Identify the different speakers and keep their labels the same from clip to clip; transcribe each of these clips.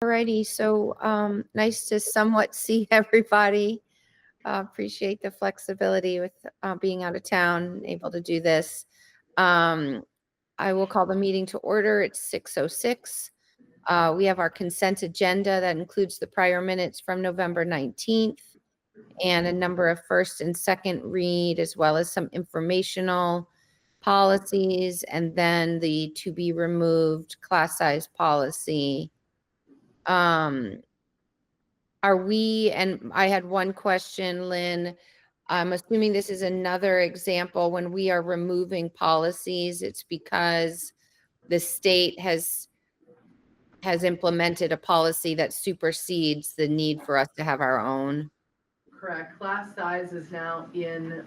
Speaker 1: Alrighty, so nice to somewhat see everybody. Appreciate the flexibility with being out of town, able to do this. I will call the meeting to order. It's 6:06. We have our consent agenda that includes the prior minutes from November 19th and a number of first and second read, as well as some informational policies, and then the to be removed class size policy. Are we, and I had one question, Lynn, I'm assuming this is another example when we are removing policies, it's because the state has implemented a policy that supersedes the need for us to have our own.
Speaker 2: Correct. Class size is now in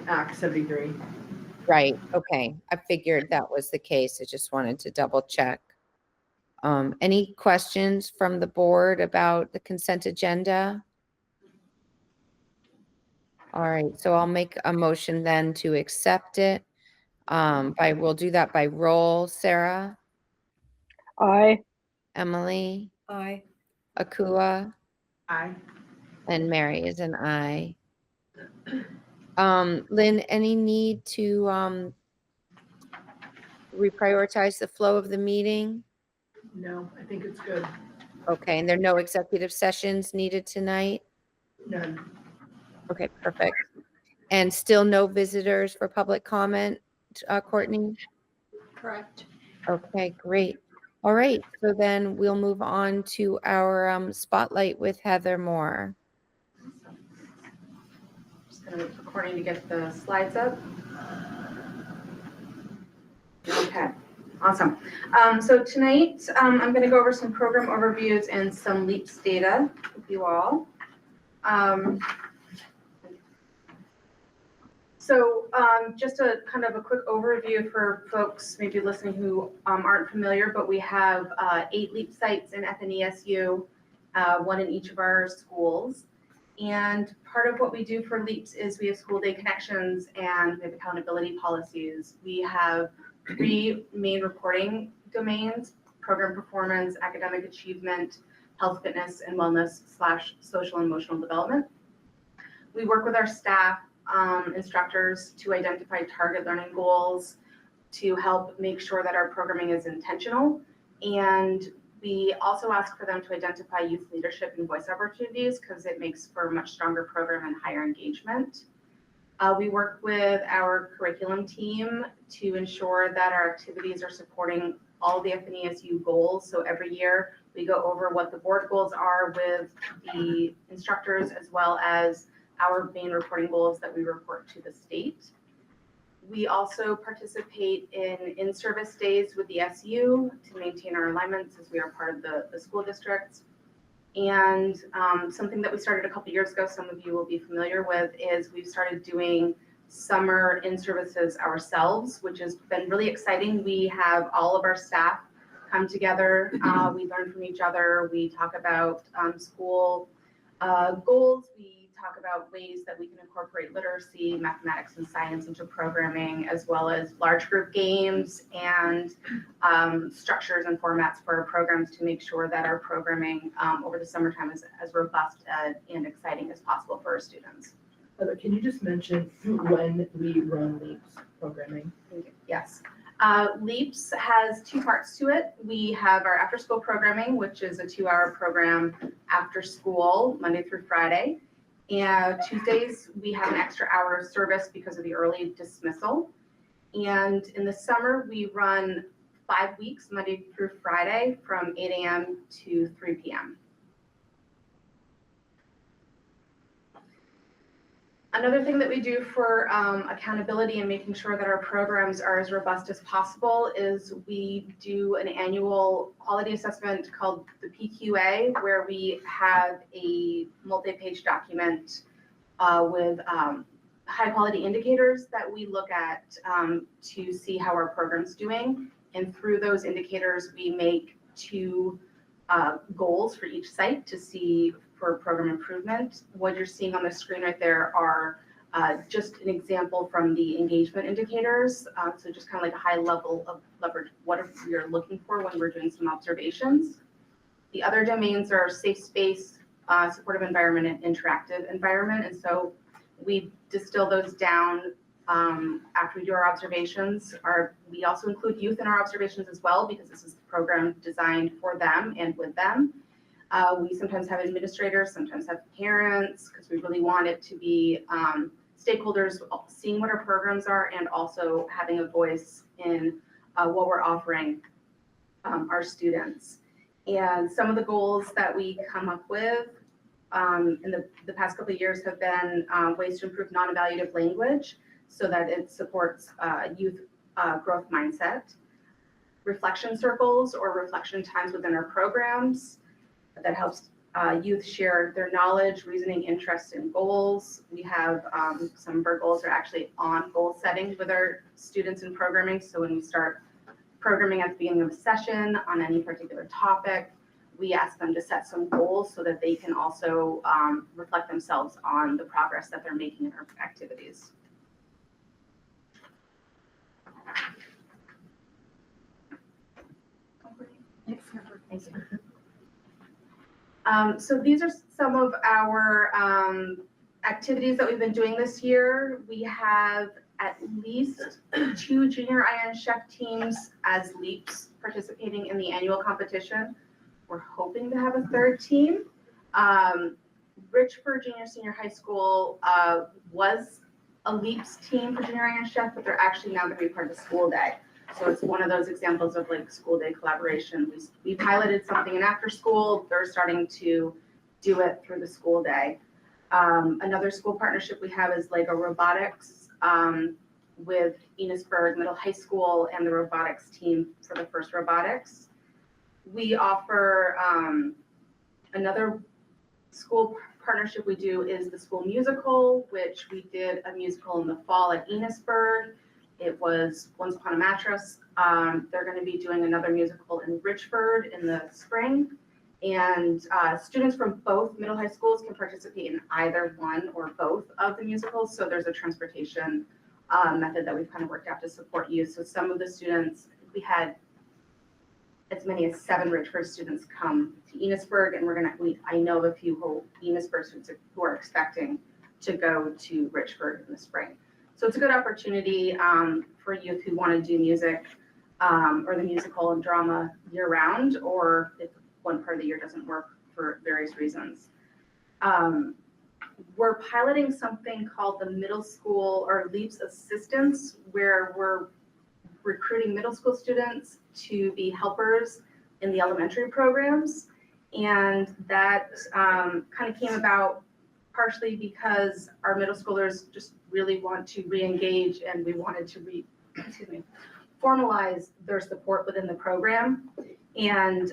Speaker 2: Act 73.
Speaker 1: Right. Okay. I figured that was the case. I just wanted to double check. Any questions from the board about the consent agenda? All right, so I'll make a motion then to accept it. We'll do that by roll. Sarah?
Speaker 3: Aye.
Speaker 1: Emily?
Speaker 3: Aye.
Speaker 1: Akua?
Speaker 2: Aye.
Speaker 1: And Mary is an aye. Lynn, any need to reprioritize the flow of the meeting?
Speaker 2: No, I think it's good.
Speaker 1: Okay, and there are no executive sessions needed tonight?
Speaker 2: None.
Speaker 1: Okay, perfect. And still no visitors for public comment, Courtney?
Speaker 3: Correct.
Speaker 1: Okay, great. All right, so then we'll move on to our spotlight with Heather Moore.
Speaker 4: Just gonna wait for Courtney to get the slides up. Okay, awesome. So tonight I'm going to go over some program overviews and some LEAPS data with you all. Just a kind of a quick overview for folks maybe listening who aren't familiar, but we have 8 LEAPS sites in FNESU, 1 in each of our schools. And part of what we do for LEAPS is we have school day connections and we have accountability policies. We have 3 main reporting domains: program performance, academic achievement, health, fitness, and wellness / social and emotional development. We work with our staff, instructors, to identify target learning goals, to help make sure that our programming is intentional. And we also ask for them to identify youth leadership and voice opportunities because it makes for a much stronger program and higher engagement. We work with our curriculum team to ensure that our activities are supporting all the FNESU goals. So every year we go over what the board goals are with the instructors, as well as our main reporting goals that we report to the state. We also participate in service days with the SU to maintain our alignments as we are part of the school districts. And something that we started a couple years ago, some of you will be familiar with, is we've started doing summer in-services ourselves, which has been really exciting. We have all of our staff come together. We learn from each other. We talk about school goals. We talk about ways that we can incorporate literacy, mathematics, and science into programming, as well as large group games and structures and formats for our programs to make sure that our programming over the summertime is as robust and exciting as possible for our students.
Speaker 2: Heather, can you just mention when we run LEAPS programming?
Speaker 4: Yes. LEAPS has 2 parts to it. We have our after school programming, which is a 2-hour program after school, Monday through Friday. And Tuesdays, we have an extra hour of service because of the early dismissal. And in the summer, we run 5 weeks, Monday through Friday, from 8 a.m. to 3 p.m. Another thing that we do for accountability and making sure that our programs are as robust as possible is we do an annual quality assessment called the PQA, where we have a multi-page document with high quality indicators that we look at to see how our program's doing. And through those indicators, we make 2 goals for each site to see for program improvement. What you're seeing on the screen right there are just an example from the engagement indicators. So just kind of like a high level of leverage, what we are looking for when we're doing some observations. The other domains are safe space, supportive environment, and interactive environment. And so we distill those down after we do our observations. We also include youth in our observations as well, because this is the program designed for them and with them. We sometimes have administrators, sometimes have parents, because we really want it to be stakeholders seeing what our programs are and also having a voice in what we're offering our students. And some of the goals that we come up with in the past couple of years have been ways to improve non-evaluative language so that it supports youth growth mindset, reflection circles or reflection times within our programs that helps youth share their knowledge, reasoning, interests, and goals. We have some of our goals are actually on goal setting with our students in programming. So when we start programming at the beginning of a session on any particular topic, we ask them to set some goals so that they can also reflect themselves on the progress that they're making in our activities. So these are some of our activities that we've been doing this year. We have at least 2 junior Iron Chef teams as LEAPs participating in the annual competition. We're hoping to have a 3rd team. Richford Junior Senior High School was a LEAPs team for junior Iron Chef, but they're actually now going to be part of the school day. So it's one of those examples of like school day collaboration. We piloted something in after school. They're starting to do it through the school day. Another school partnership we have is Lego Robotics with Enosburg Middle High School and the robotics team for the first robotics. We offer another school partnership we do is the school musical, which we did a musical in the fall at Enosburg. It was Once Upon a Mattress. They're going to be doing another musical in Richford in the spring. And students from both middle high schools can participate in either one or both of the musicals. So there's a transportation method that we've kind of worked out to support youth. So some of the students, we had as many as 7 Richford students come to Enosburg, and I know of a few Enosburg students who are expecting to go to Richford in the spring. So it's a good opportunity for youth who want to do music or the musical and drama year round, or if one part of the year doesn't work for various reasons. We're piloting something called the middle school or LEAPs assistance, where we're recruiting middle school students to be helpers in the elementary programs. And that kind of came about partially because our middle schoolers just really want to re-engage, and we wanted to formalize their support within the program. And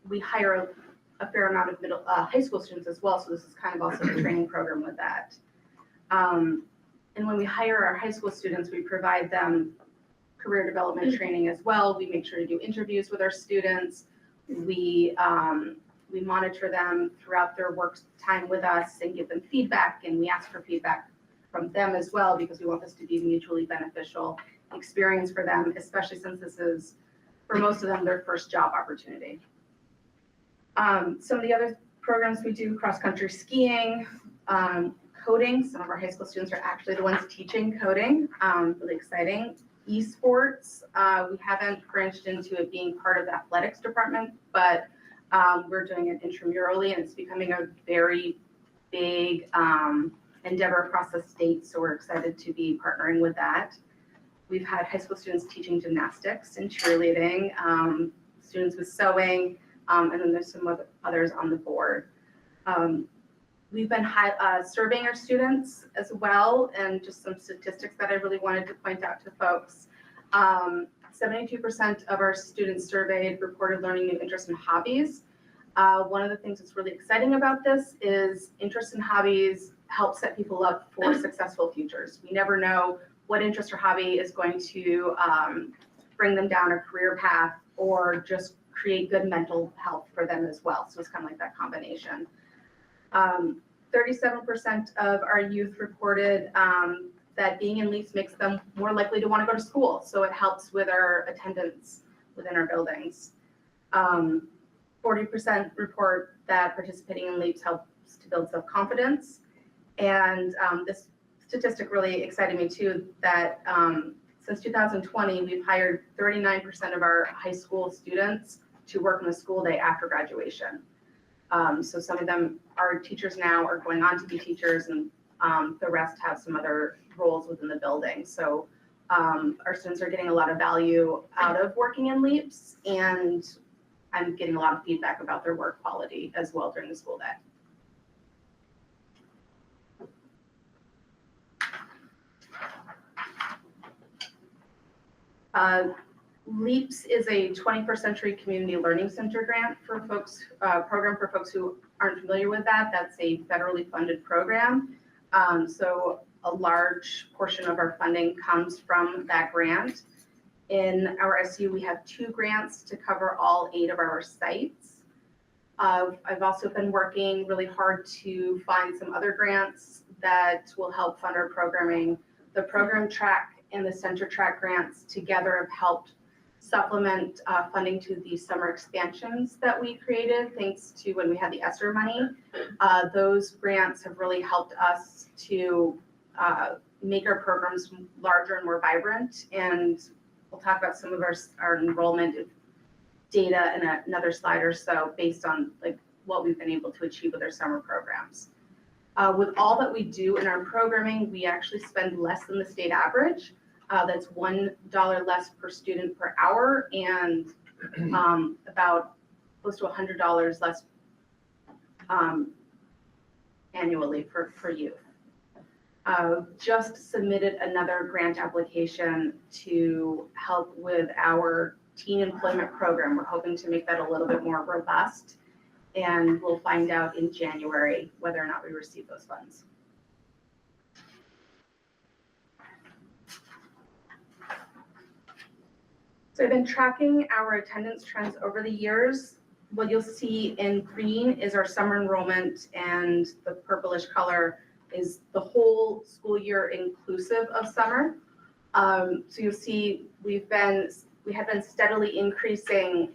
Speaker 4: we hire a fair amount of high school students as well, so this is kind of also a training program with that. And when we hire our high school students, we provide them career development training as well. We make sure to do interviews with our students. We monitor them throughout their work time with us and give them feedback, and we ask for feedback from them as well, because we want this to be a mutually beneficial experience for them, especially since this is, for most of them, their first job opportunity. Some of the other programs we do, cross-country skiing, coding. Some of our high school students are actually the ones teaching coding, really exciting. Esports, we haven't branched into it being part of the athletics department, but we're doing it intramurally, and it's becoming a very big endeavor across the state, so we're excited to be partnering with that. We've had high school students teaching gymnastics and cheerleading, students with sewing, and then there's some others on the board. We've been surveying our students as well, and just some statistics that I really wanted to point out to folks. 72% of our students surveyed reported learning new interests and hobbies. One of the things that's really exciting about this is interests and hobbies help set people up for successful futures. We never know what interest or hobby is going to bring them down a career path or just create good mental health for them as well. So it's kind of like that combination. 37% of our youth reported that being in LEAPs makes them more likely to want to go to school. So it helps with our attendance within our buildings. 40% report that participating in LEAPs helps to build self-confidence. And this statistic really excited me too, that since 2020, we've hired 39% of our high school students to work on the school day after graduation. So some of them are teachers now, are going on to be teachers, and the rest have some other roles within the building. So our students are getting a lot of value out of working in LEAPs, and I'm getting a lot of feedback about their work quality as well during the school day. LEAPS is a 21st Century Community Learning Center grant for folks, program for folks who aren't familiar with that. That's a federally funded program. So a large portion of our funding comes from that grant. In our SU, we have 2 grants to cover all 8 of our sites. I've also been working really hard to find some other grants that will help fund our programming. The program track and the center track grants together have helped supplement funding to the summer expansions that we created thanks to when we had the ESSER money. Those grants have really helped us to make our programs larger and more vibrant, and we'll talk about some of our enrollment data in another slide or so based on like what we've been able to achieve with our summer programs. With all that we do in our programming, we actually spend less than the state average. That's $1 less per student per hour, and about close to $100 less annually for youth. Just submitted another grant application to help with our teen employment program. We're hoping to make that a little bit more robust, and we'll find out in January whether or not we receive those funds. So I've been tracking our attendance trends over the years. What you'll see in green is our summer enrollment, and the purplish color is the whole school year inclusive of summer. So you'll see we have been steadily increasing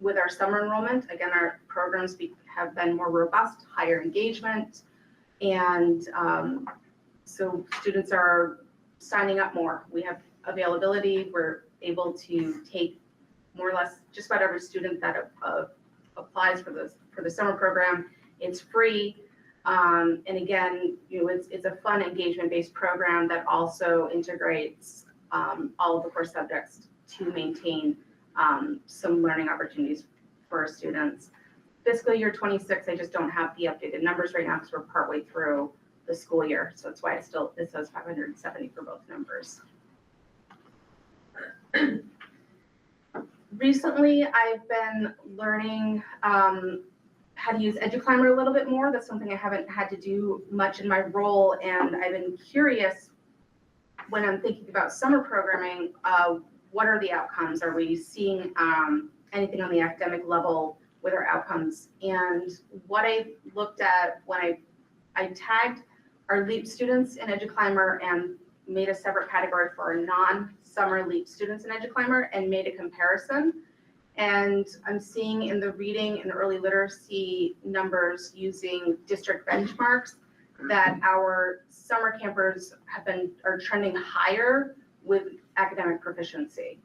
Speaker 4: with our summer enrollment. Again, our programs have been more robust, higher engagement, and so students are signing up more. We have availability. We're able to take more or less just about every student that applies for the summer program. It's free, and again, it's a fun engagement-based program that also integrates all of the core subjects to maintain some learning opportunities for our students. Fiscal year 26, I just don't have the updated numbers right now because we're partway through the school year, so that's why it says 570 for both numbers. Recently, I've been learning how to use EduClimber a little bit more. That's something I haven't had to do much in my role, and I've been curious when I'm thinking about summer programming, what are the outcomes? Are we seeing anything on the academic level with our outcomes? And what I looked at when I tagged our LEAP students in EduClimber and made a separate category for our non-summer LEAP students in EduClimber and made a comparison. And I'm seeing in the reading and early literacy numbers using district benchmarks that our summer campers are trending higher with academic proficiency.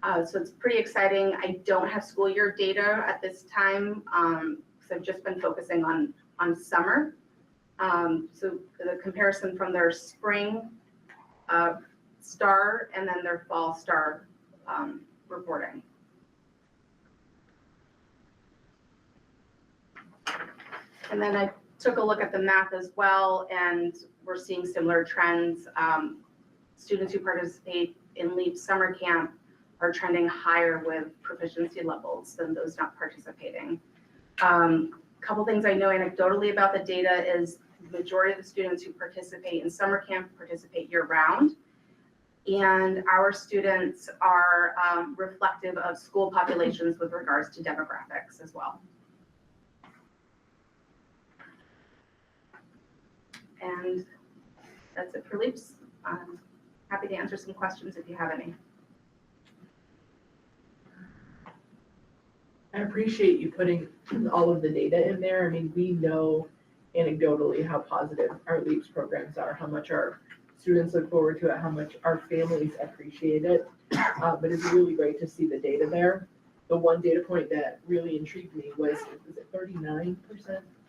Speaker 4: So it's pretty exciting. I don't have school year data at this time, because I've just been focusing on summer. So the comparison from their spring star and then their fall star reporting. And then I took a look at the math as well, and we're seeing similar trends. Students who participate in LEAP summer camp are trending higher with proficiency levels than those not participating. Couple things I know anecdotally about the data is the majority of the students who participate in summer camp participate year-round, and our students are reflective of school populations with regards to demographics as well. And that's it for LEAPs. I'm happy to answer some questions if you have any.
Speaker 2: I appreciate you putting all of the data in there. I mean, we know anecdotally how positive our LEAPS programs are, how much our students look forward to it, how much our families appreciate it. But it's really great to see the data there. The one data point that really intrigued me was it 39%?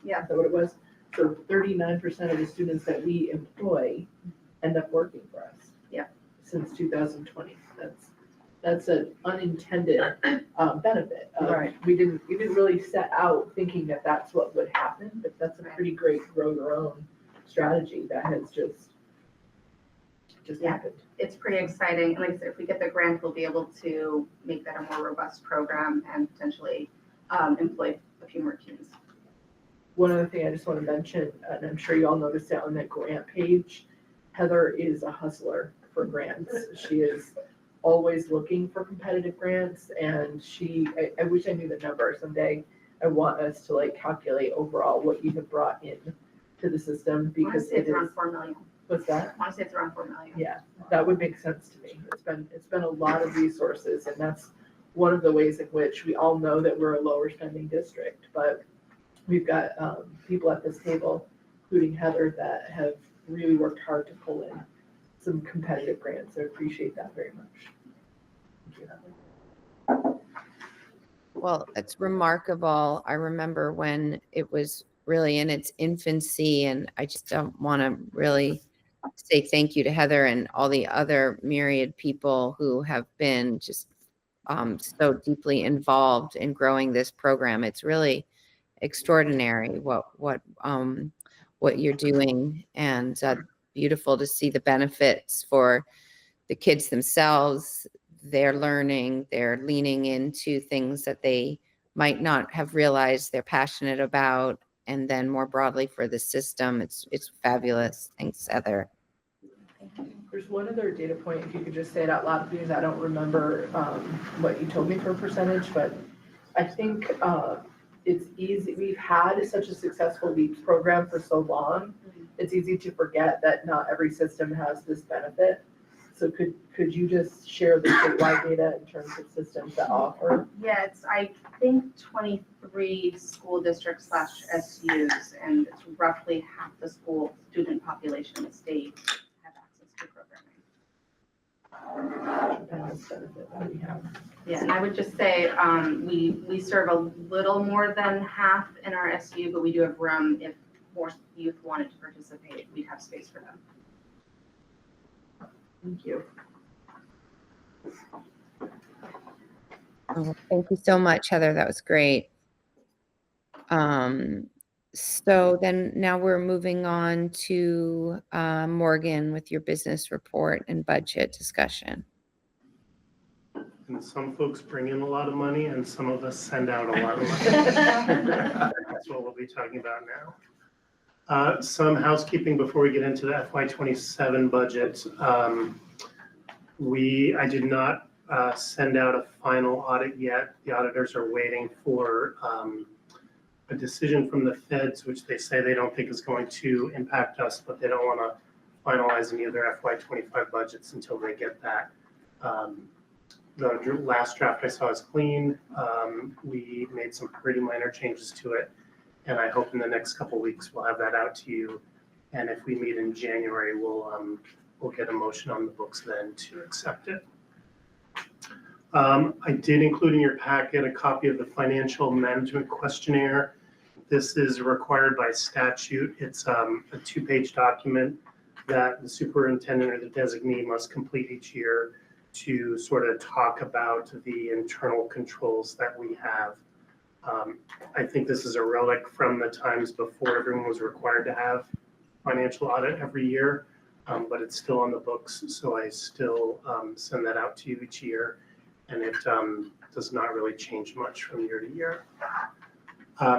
Speaker 4: Yeah.
Speaker 2: Is that what it was? So 39% of the students that we employ end up working for us.
Speaker 4: Yeah.
Speaker 2: Since 2020. That's an unintended benefit.
Speaker 4: Right.
Speaker 2: We didn't really set out thinking that that's what would happen, but that's a
Speaker 4: Right.
Speaker 2: pretty great grow your own strategy that has just
Speaker 4: Yeah.
Speaker 2: happened.
Speaker 4: It's pretty exciting. And like I said, if we get the grant, we'll be able to make that a more robust program and potentially employ a few more teens.
Speaker 2: One other thing I just want to mention, and I'm sure you all noticed it on that grant page, Heather is a hustler for grants. She is always looking for competitive grants, and I wish I knew the number someday. I want us to like calculate overall what you have brought in to the system
Speaker 4: I want to
Speaker 2: because
Speaker 4: say
Speaker 2: it
Speaker 4: it's around
Speaker 2: is,
Speaker 4: 4 million.
Speaker 2: what's that?
Speaker 4: I want to say it's around 4 million.
Speaker 2: Yeah, that would make sense to me. It's been a lot of resources, and that's one of the ways in which we all know that we're a lower spending district, but we've got people at this table, including Heather, that have really worked hard to pull in some competitive grants. I appreciate that very much. Thank you, Heather.
Speaker 1: Well, it's remarkable. I remember when it was really in its infancy, and I just don't want to really say thank you to Heather and all the other myriad people who have been just so deeply involved in growing this program. It's really extraordinary what you're doing, and beautiful to see the benefits for the kids themselves. They're learning, they're leaning into things that they might not have realized they're passionate about, and then more broadly for the system. It's fabulous. Thanks, Heather.
Speaker 2: There's one other data point, if you could just say it out loud, because I don't remember what you told me for percentage, but I think it's easy. We've had such a successful LEAPS program for so long. It's easy to forget that not every system has this benefit. So could you just share the statewide data in terms of systems that offer?
Speaker 4: Yeah, it's, I think 23 school districts / SUs, and it's roughly half the school student population in the state have access to programming.
Speaker 2: Tremendous benefit that we have.
Speaker 4: Yeah, and I would just say, we serve a little more than half in our SU, but we do have room if more youth wanted to participate, we'd have space for them.
Speaker 2: Thank you.
Speaker 1: Oh, thank you so much, Heather. That was great. So then now we're moving on to Morgan with your business report and budget discussion.
Speaker 5: And some folks bring in a lot of money and some of us send out a lot of money. That's what we'll be talking about now. Some housekeeping before we get into the FY27 budget. I did not send out a final audit yet. The auditors are waiting for a decision from the feds, which they say they don't think is going to impact us, but they don't want to finalize any of their FY25 budgets until they get that. The last draft I saw is clean. We made some pretty minor changes to it, and I hope in the next couple weeks we'll have that out to you. And if we meet in January, we'll get a motion on the books then to accept it. I did include in your packet a copy of the financial management questionnaire. This is required by statute. It's a 2-page document that the superintendent or the designee must complete each year to sort of talk about the internal controls that we have. I think this is a relic from the times before everyone was required to have financial audit every year, but it's still on the books, so I still send that out to you each year, and it does not really change much from year to year.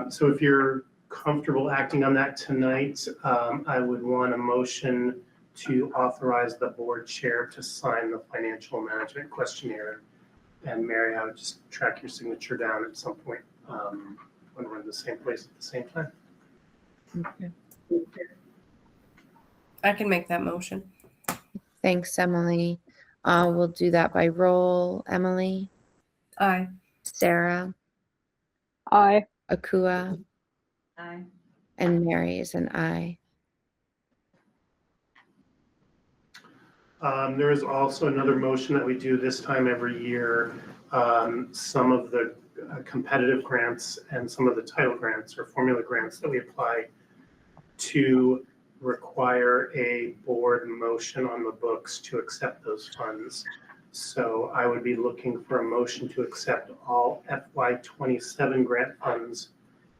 Speaker 5: So if you're comfortable acting on that tonight, I would want a motion to authorize the board chair to sign the financial management questionnaire. And Mary, I would just track your signature down at some point when we're in the same place at the same time.
Speaker 1: Okay.
Speaker 6: I can make that motion.
Speaker 1: Thanks, Emily. We'll do that by roll. Emily,
Speaker 6: Aye.
Speaker 1: Sarah,
Speaker 3: Aye.
Speaker 1: Akua,
Speaker 4: Aye.
Speaker 1: and Mary is an aye.
Speaker 5: There is also another motion that we do this time every year. Some of the competitive grants and some of the title grants or formula grants that we apply to require a board motion on the books to accept those funds. So I would be looking for a motion to accept all FY27 grant funds,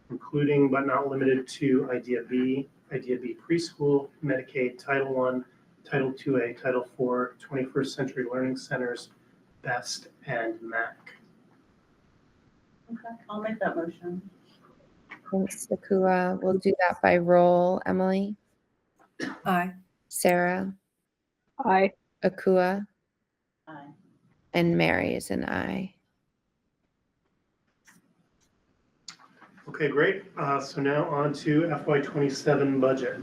Speaker 5: including but not limited to Idea B Preschool, Medicaid, Title I, Title IIA, Title IV, 21st Century Learning Centers, BEST, and MAC.
Speaker 6: Okay, I'll make that motion.
Speaker 1: Thanks, Akua. We'll do that by roll. Emily,
Speaker 6: Aye.
Speaker 1: Sarah,
Speaker 3: Aye.
Speaker 1: Akua,
Speaker 6: Aye.
Speaker 1: and Mary is an aye.
Speaker 5: Okay, great. So now on to FY27 budget.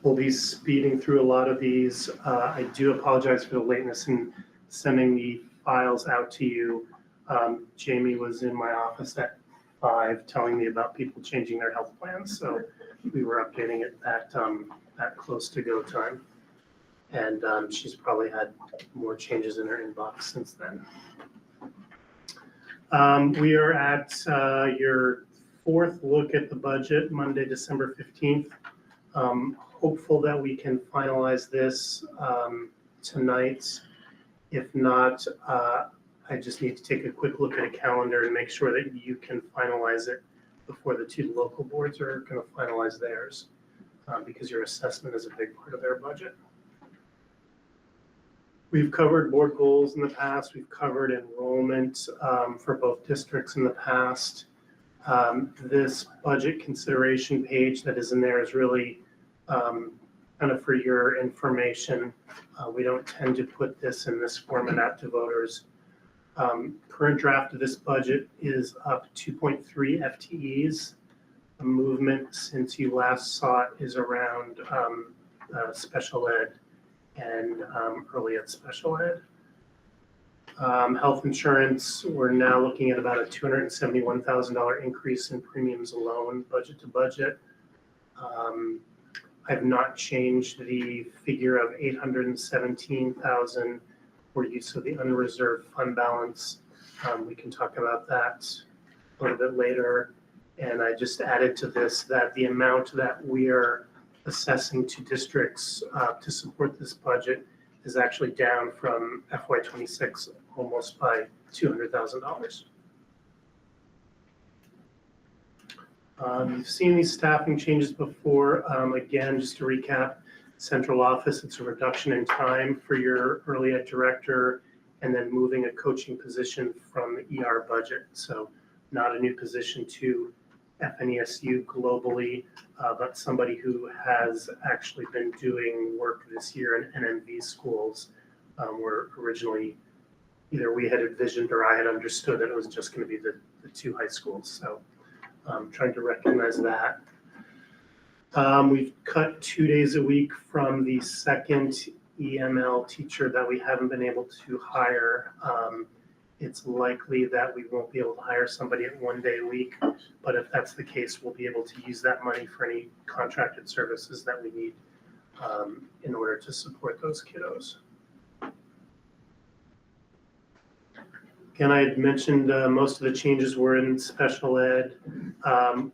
Speaker 5: We'll be speeding through a lot of these. I do apologize for the lateness in sending the files out to you. Jamie was in my office at 5 telling me about people changing their health plans. So we were updating it that close to go time. And she's probably had more changes in her inbox since then. We are at your fourth look at the budget, Monday, December 15th. Hopeful that we can finalize this tonight. If not, I just need to take a quick look at a calendar and make sure that you can finalize it before the two local boards are going to finalize theirs, because your assessment is a big part of their budget. We've covered board goals in the past. We've covered enrollment for both districts in the past. This budget consideration page that is in there is really kind of for your information. We don't tend to put this in this format to voters. Current draft of this budget is up 2.3 FTEs. The movement since you last saw it is around special ed and early ed special ed. Health insurance, we're now looking at about a $271,000 increase in premiums alone, budget to budget. I've not changed the figure of $817,000 for use of the unreserved fund balance. We can talk about that a little bit later. And I just added to this that the amount that we are assessing to districts to support this budget is actually down from FY26 almost by $200,000. You've seen these staffing changes before. Again, just to recap, central office, it's a reduction in time for your early ed director and then moving a coaching position from the ER budget. So not a new position to FNESU globally, but somebody who has actually been doing work this year in NMV schools, where originally either we had envisioned or I had understood that it was just going to be the two high schools. So trying to recognize that. We've cut 2 days a week from the second EML teacher that we haven't been able to hire. It's likely that we won't be able to hire somebody at 1 day a week, but if that's the case, we'll be able to use that money for any contracted services that we need in order to support those kiddos. Again, I had mentioned most of the changes were in special ed.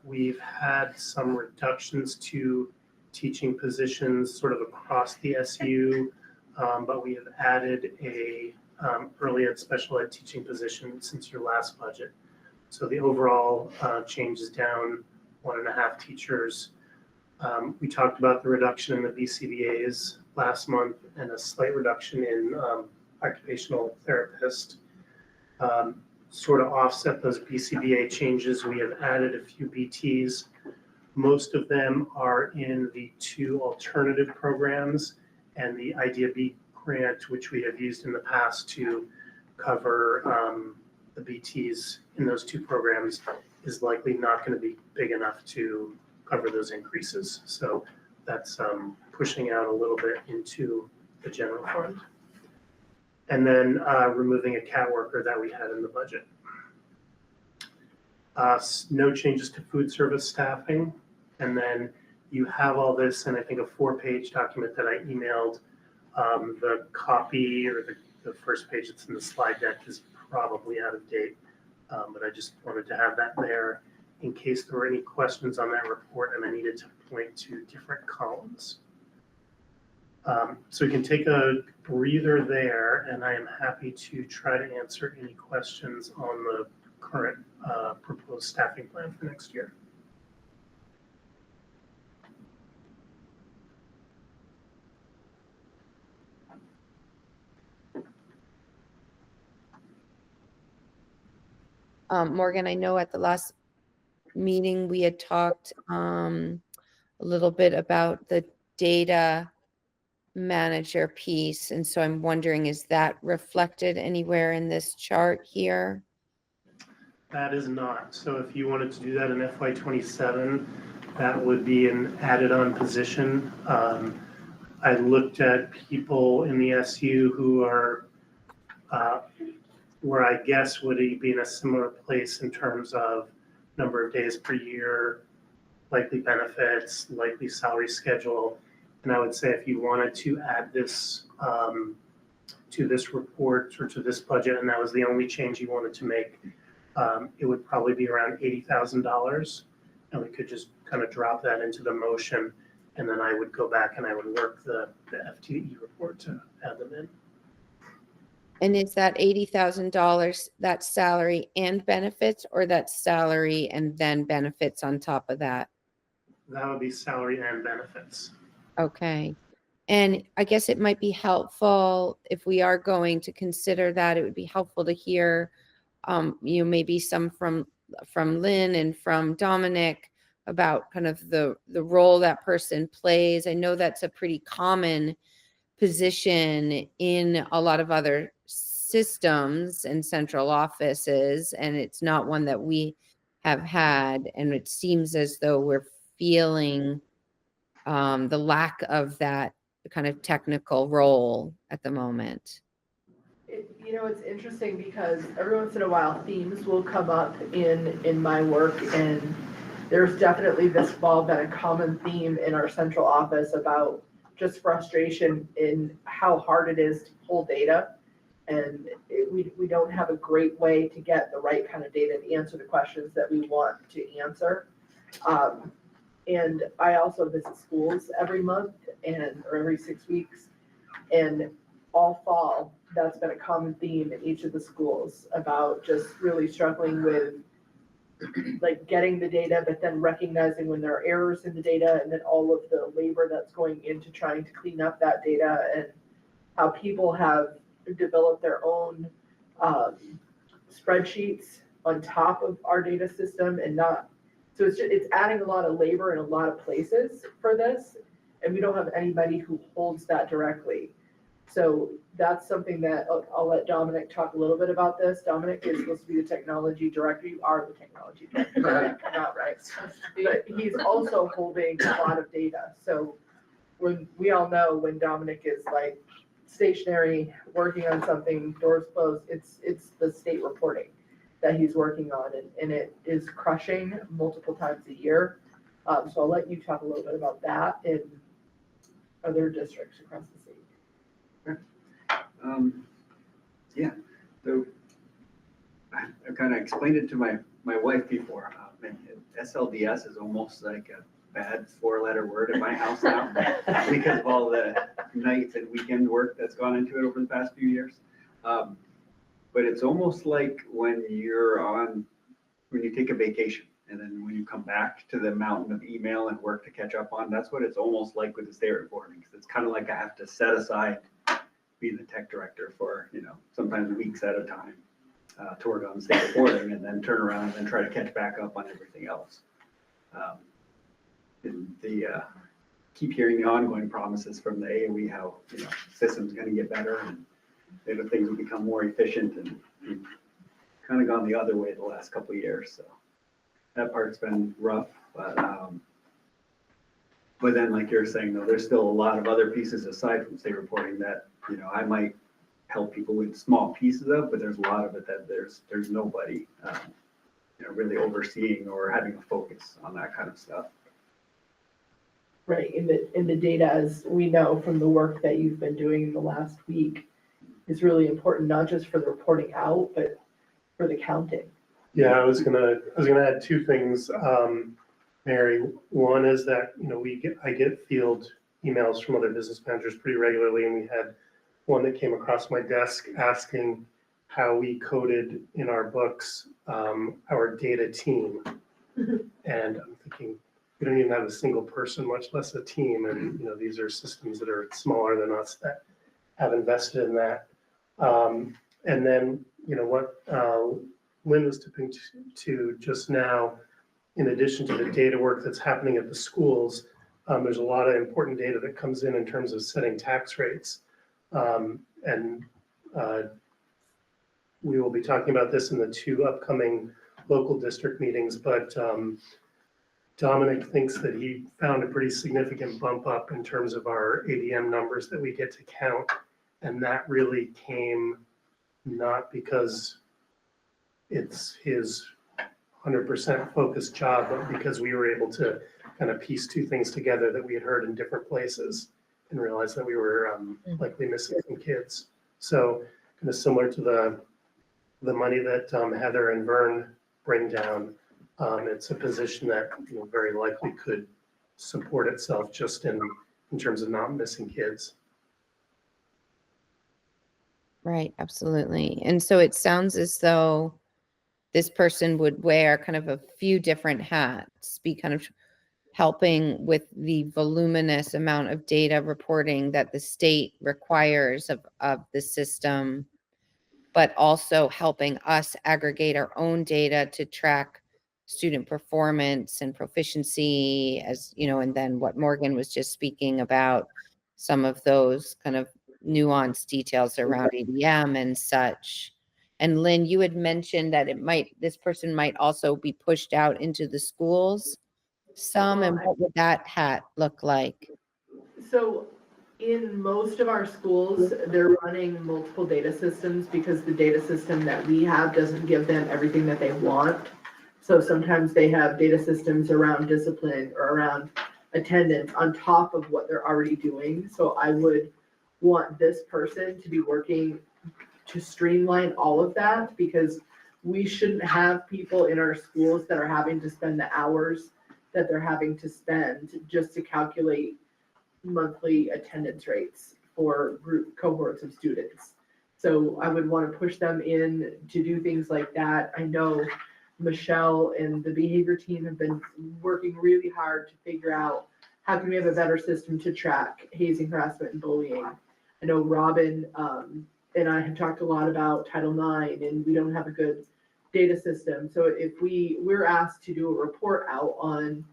Speaker 5: We've had some reductions to teaching positions sort of across the SU, but we have added a early ed special ed teaching position since your last budget. So the overall change is down 1.5 teachers. We talked about the reduction in the BCBAs last month and a slight reduction in occupational therapist. Sort of offset those BCBA changes, we have added a few BTs. Most of them are in the 2 alternative programs and the Idea B grant, which we have used in the past to cover the BTs in those 2 programs, is likely not going to be big enough to cover those increases. So that's pushing out a little bit into the general fund. And then removing a CAT worker that we had in the budget. No changes to food service staffing. And then you have all this, and I think a 4-page document that I emailed. The copy or the first page that's in the slide deck is probably out of date. But I just wanted to have that there in case there were any questions on that report and I needed to point to different columns. So we can take a breather there, and I am happy to try to answer any questions on the current proposed staffing plan for next year.
Speaker 1: Morgan, I know at the last meeting, we had talked a little bit about the data manager piece. And so I'm wondering, is that reflected anywhere in this chart here?
Speaker 5: That is not. So if you wanted to do that in FY27, that would be an added on position. I looked at people in the SU who are where I guess would be in a similar place in terms of number of days per year, likely benefits, likely salary schedule. And I would say if you wanted to add this to this report or to this budget, and that was the only change you wanted to make, it would probably be around $80,000. And we could just kind of drop that into the motion. And then I would go back and I would work the FTE report to add them in.
Speaker 1: And is that $80,000, that's salary and benefits, or that's salary and then benefits on top of that?
Speaker 5: That would be salary and benefits.
Speaker 1: Okay. And I guess it might be helpful if we are going to consider that, it would be helpful to hear, maybe some from Lynn and from Dominic about kind of the role that person plays. I know that's a pretty common position in a lot of other systems and central offices, and it's not one that we have had. And it seems as though we're feeling the lack of that kind of technical role at the moment.
Speaker 2: It's interesting because every once in a while themes will come up in my work, and there's definitely this fall been a common theme in our central office about just frustration in how hard it is to pull data. And we don't have a great way to get the right kind of data to answer the questions that we want to answer. And I also visit schools every month or every 6 weeks. And all fall, that's been a common theme in each of the schools about just really struggling with like getting the data, but then recognizing when there are errors in the data, and then all of the labor that's going into trying to clean up that data, and how people have developed their own spreadsheets on top of our data system, and not, so it's adding a lot of labor in a lot of places for this, and we don't have anybody who holds that directly. So that's something that I'll let Dominic talk a little bit about this. Dominic is supposed to be the technology director. You are the technology director. Come out right. But he's also holding a lot of data. So when we all know when Dominic is like stationary, working on something, doors closed, it's the state reporting that he's working on, and it is crushing multiple times a year. So I'll let you talk a little bit about that in other districts across the state.
Speaker 7: Yeah, so I kind of explained it to my wife before. SLDS is almost like a bad 4-letter word in my house now because of all the nights and weekend work that's gone into it over the past few years. But it's almost like when you take a vacation and then when you come back to the mountain of email and work to catch up on, that's what it's almost like with the state reporting. It's kind of like I have to set aside be the tech director for, sometimes weeks at a time to work on state reporting, and then turn around and try to catch back up on everything else. And keep hearing the ongoing promises from the AOE how, system's going to get better and things will become more efficient, and we've kind of gone the other way the last couple of years. So that part's been rough, but then like you're saying, though, there's still a lot of other pieces aside from state reporting that, I might help people with small pieces of, but there's a lot of it that there's nobody really overseeing or having a focus on that kind of stuff.
Speaker 2: Right, in the data, as we know from the work that you've been doing in the last week, is really important, not just for the reporting out, but for the counting.
Speaker 5: Yeah, I was gonna add two things, Mary. One is that, I get field emails from other business managers pretty regularly, and we had one that came across my desk asking how we coded in our books, our data team. And I'm thinking, we don't even have a single person, much less a team, and, these are systems that are smaller than us that have invested in that. And then, what Lynn was tipping to just now, in addition to the data work that's happening at the schools, there's a lot of important data that comes in terms of setting tax rates. And we will be talking about this in the 2 upcoming local district meetings, but Dominic thinks that he found a pretty significant bump up in terms of our ADM numbers that we get to count. And that really came not because it's his 100% focused job, but because we were able to kind of piece 2 things together that we had heard in different places and realize that we were likely missing some kids. So kind of similar to the money that Heather and Vern bring down, it's a position that very likely could support itself just in terms of not missing kids.
Speaker 1: Right, absolutely. And so it sounds as though this person would wear kind of a few different hats, be kind of helping with the voluminous amount of data reporting that the state requires of the system, but also helping us aggregate our own data to track student performance and proficiency, as and then what Morgan was just speaking about, some of those kind of nuanced details around ADM and such. And Lynn, you had mentioned that this person might also be pushed out into the schools some, and what would that hat look like?
Speaker 2: So in most of our schools, they're running multiple data systems because the data system that we have doesn't give them everything that they want. So sometimes they have data systems around discipline or around attendance on top of what they're already doing. So I would want this person to be working to streamline all of that, because we shouldn't have people in our schools that are having to spend the hours that they're having to spend just to calculate monthly attendance rates for group cohorts of students. So I would want to push them in to do things like that. I know Michelle and the behavior team have been working really hard to figure out how can we have a better system to track hazing, harassment, and bullying. I know Robin and I have talked a lot about Title IX, and we don't have a good data system. So if we're asked to do a report out on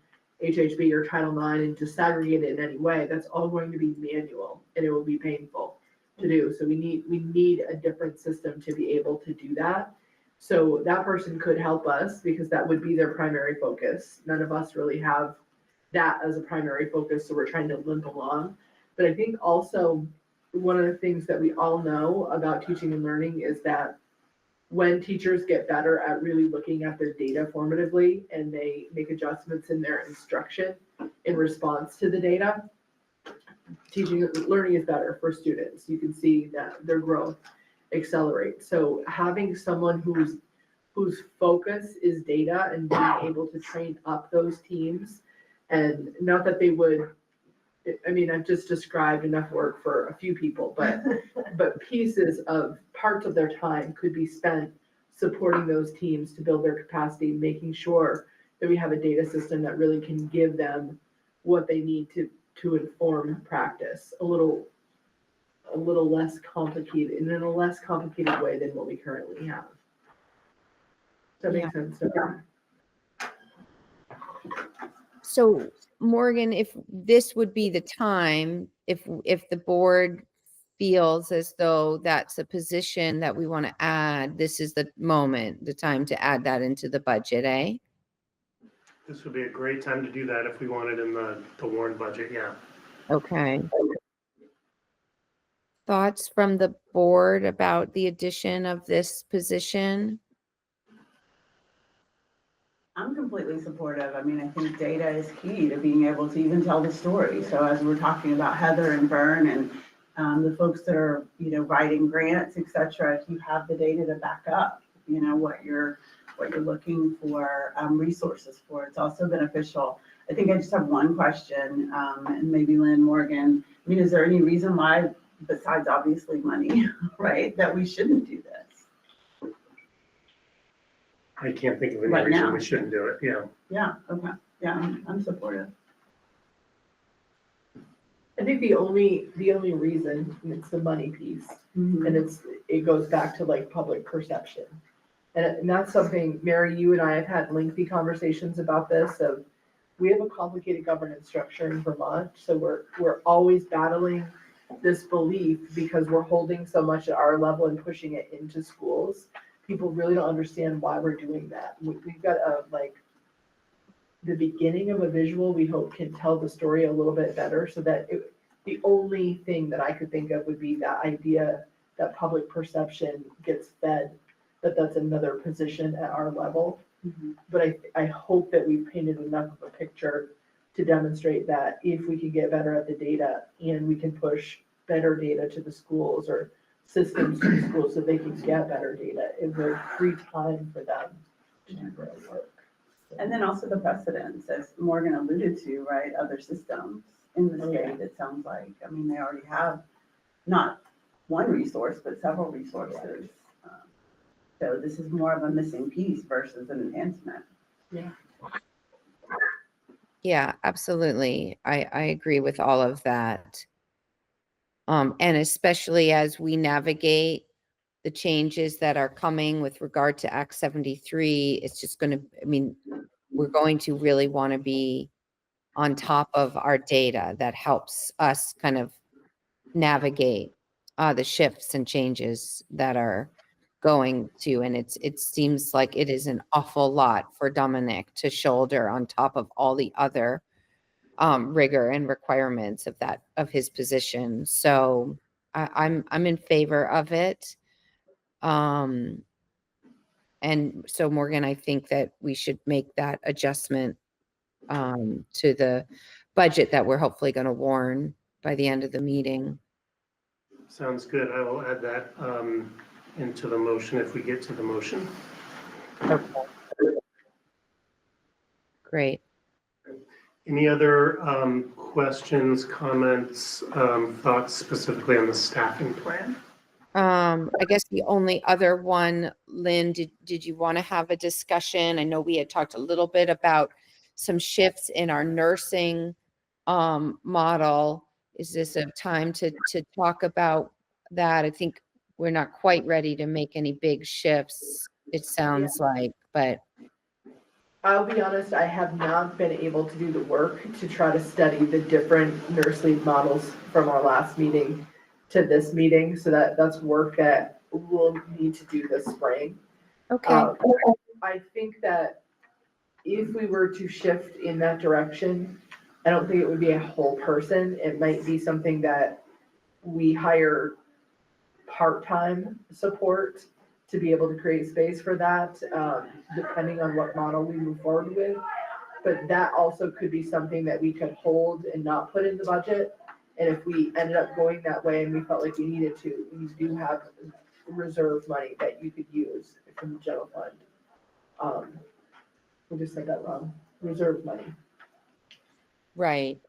Speaker 2: HHB or Title IX and to segregate it in any way, that's all going to be manual and it will be painful to do. So we need a different system to be able to do that. So that person could help us because that would be their primary focus. None of us really have that as a primary focus, so we're trying to limp along. But I think also one of the things that we all know about teaching and learning is that when teachers get better at really looking at their data formatively and they make adjustments in their instruction in response to the data, teaching and learning is better for students. You can see that their growth accelerates. So having someone whose focus is data and being able to train up those teams, and not that they would, I mean, I've just described enough work for a few people, but pieces of parts of their time could be spent supporting those teams to build their capacity, making sure that we have a data system that really can give them what they need to inform practice a little less complicated, in a less complicated way than what we currently have. Does that make sense?
Speaker 1: So Morgan, if this would be the time, if the board feels as though that's a position that we want to add, this is the moment, the time to add that into the budget, eh?
Speaker 5: This would be a great time to do that if we wanted in the warrant budget, yeah.
Speaker 1: Okay. Thoughts from the board about the addition of this position?
Speaker 6: I'm completely supportive. I mean, I think data is key to being able to even tell the story. So as we're talking about Heather and Vern and the folks that are, writing grants, et cetera, if you have the data to back up, what you're looking for resources for, it's also beneficial. I think I just have one question, and maybe Lynn Morgan. I mean, is there any reason why, besides obviously money, right, that we shouldn't do this?
Speaker 5: I can't think of any
Speaker 6: Right
Speaker 5: reason
Speaker 6: now.
Speaker 5: we shouldn't do it, yeah.
Speaker 6: Yeah, okay. Yeah, I'm supportive.
Speaker 2: I think the only reason, and it's the money piece, and it goes back to like public perception. And that's something, Mary, you and I have had lengthy conversations about this of, we have a complicated governance structure in Vermont, so we're always battling this belief because we're holding so much at our level and pushing it into schools. People really don't understand why we're doing that. We've got the beginning of a visual we hope can tell the story a little bit better, so that the only thing that I could think of would be that idea that public perception gets fed, that's another position at our level. But I hope that we've painted enough of a picture to demonstrate that if we can get better at the data and we can push better data to the schools or systems to the schools so they can get better data, it will free time for them to do their work.
Speaker 6: And then also the precedents, as Morgan alluded to, right, other systems in the state, it sounds like. I mean, they already have not one resource, but several resources. So this is more of a missing piece versus an enhancement.
Speaker 1: Yeah, absolutely. I agree with all of that. And especially as we navigate the changes that are coming with regard to Act 73, it's just going to, I mean, we're going to really want to be on top of our data that helps us kind of navigate the shifts and changes that are going to, and it seems like it is an awful lot for Dominic to shoulder on top of all the other rigor and requirements of his position. So I'm in favor of it. And so Morgan, I think that we should make that adjustment to the budget that we're hopefully going to warn by the end of the meeting.
Speaker 5: Sounds good. I will add that into the motion if we get to the motion.
Speaker 1: Okay. Great.
Speaker 5: Any other questions, comments, thoughts specifically on the staffing plan?
Speaker 1: I guess the only other one, Lynn, did you want to have a discussion? I know we had talked a little bit about some shifts in our nursing model. Is this a time to talk about that? I think we're not quite ready to make any big shifts, it sounds like, but.
Speaker 2: I'll be honest, I have not been able to do the work to try to study the different nurse lead models from our last meeting to this meeting. So that's work that we'll need to do this spring.
Speaker 1: Okay.
Speaker 2: I think that if we were to shift in that direction, I don't think it would be a whole person. It might be something that we hire part-time support to be able to create space for that, depending on what model we move forward with. But that also could be something that we could hold and not put in the budget. And if we ended up going that way and we felt like we needed to, we do have reserve money that you could use from the general fund. We just said that wrong. Reserve money.
Speaker 1: Right.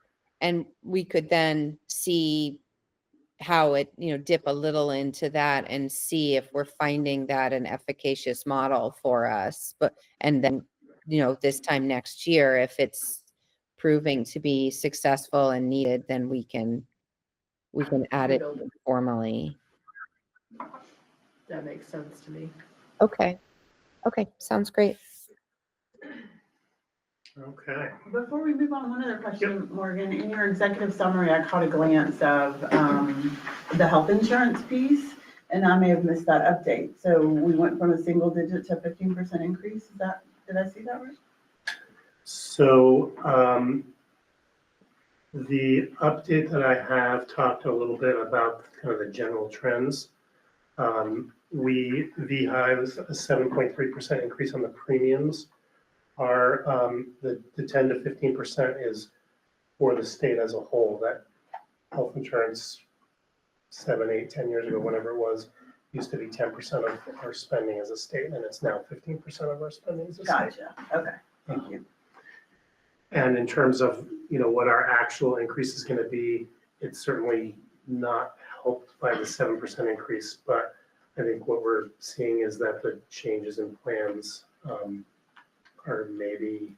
Speaker 1: And we could then see how it, dip a little into that and see if we're finding that an efficacious model for us. And then, this time next year, if it's proving to be successful and needed, then we can add it formally.
Speaker 2: That makes sense to me.
Speaker 1: Okay. Sounds great.
Speaker 5: Okay.
Speaker 6: Before we move on, one other question, Morgan. In your executive summary, I caught a glance of the health insurance piece, and I may have missed that update. So we went from a single digit to 15% increase. Did I see that right?
Speaker 5: So the update that I have talked a little bit about kind of the general trends. VHI was a 7.3% increase on the premiums. The 10 to 15% is for the state as a whole. That health insurance 7, 8, 10 years ago, whenever it was, used to be 10% of our spending as a state, and it's now 15% of our spending as a state.
Speaker 6: Gotcha, okay, thank you.
Speaker 5: And in terms of, what our actual increase is going to be, it's certainly not helped by the 7% increase, but I think what we're seeing is that the changes in plans are maybe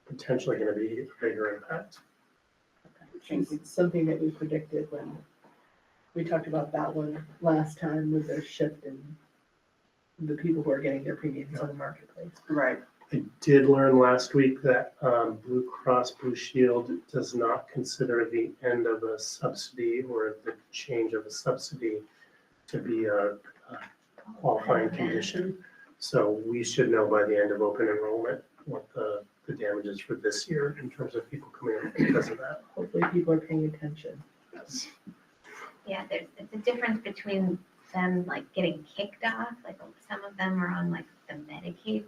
Speaker 5: potentially going to be a bigger impact.
Speaker 6: Thank you.
Speaker 2: It's something that we predicted when we talked about that one last time with the shift in the people who are getting their premiums on the marketplace.
Speaker 6: Right,
Speaker 5: I did learn last week that Blue Cross Blue Shield does not consider the end of a subsidy or the change of a subsidy to be a qualifying condition. So we should know by the end of open enrollment what the damage is for this year in terms of people coming in because of that.
Speaker 2: Hopefully people are paying attention.
Speaker 5: Yes.
Speaker 8: Yeah, it's a difference between them like getting kicked off, like some of them are on like the Medicaid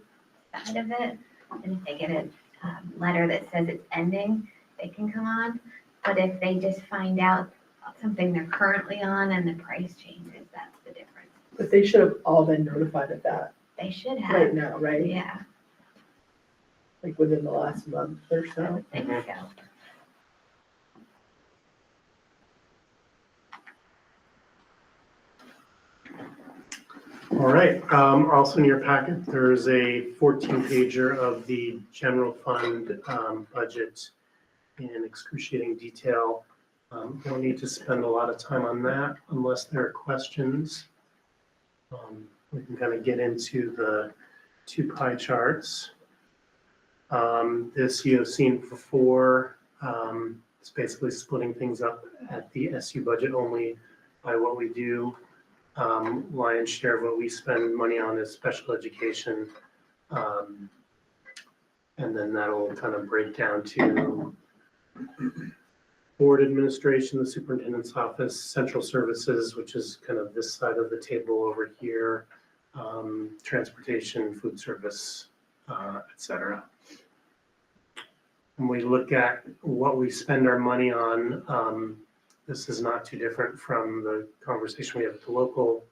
Speaker 8: side of it. And if they get a letter that says it's ending, they can come on. But if they just find out something they're currently on and the price changes, that's the difference.
Speaker 2: But they should have all been notified of that
Speaker 8: They should
Speaker 2: right
Speaker 8: have,
Speaker 2: now, right?
Speaker 8: yeah,
Speaker 2: Like within the last month or
Speaker 8: I
Speaker 2: so.
Speaker 8: would think so.
Speaker 5: All right, also in your packet, there's a 14-pager of the general fund budget in excruciating detail. Don't need to spend a lot of time on that unless there are questions. We can kind of get into the 2 pie charts. This you've seen before. It's basically splitting things up at the SU budget only by what we do. Lion's share of what we spend money on is special education. And then that'll kind of break down to board administration, the superintendent's office, central services, which is kind of this side of the table over here, transportation, food service, et cetera. When we look at what we spend our money on, this is not too different from the conversation we have with the local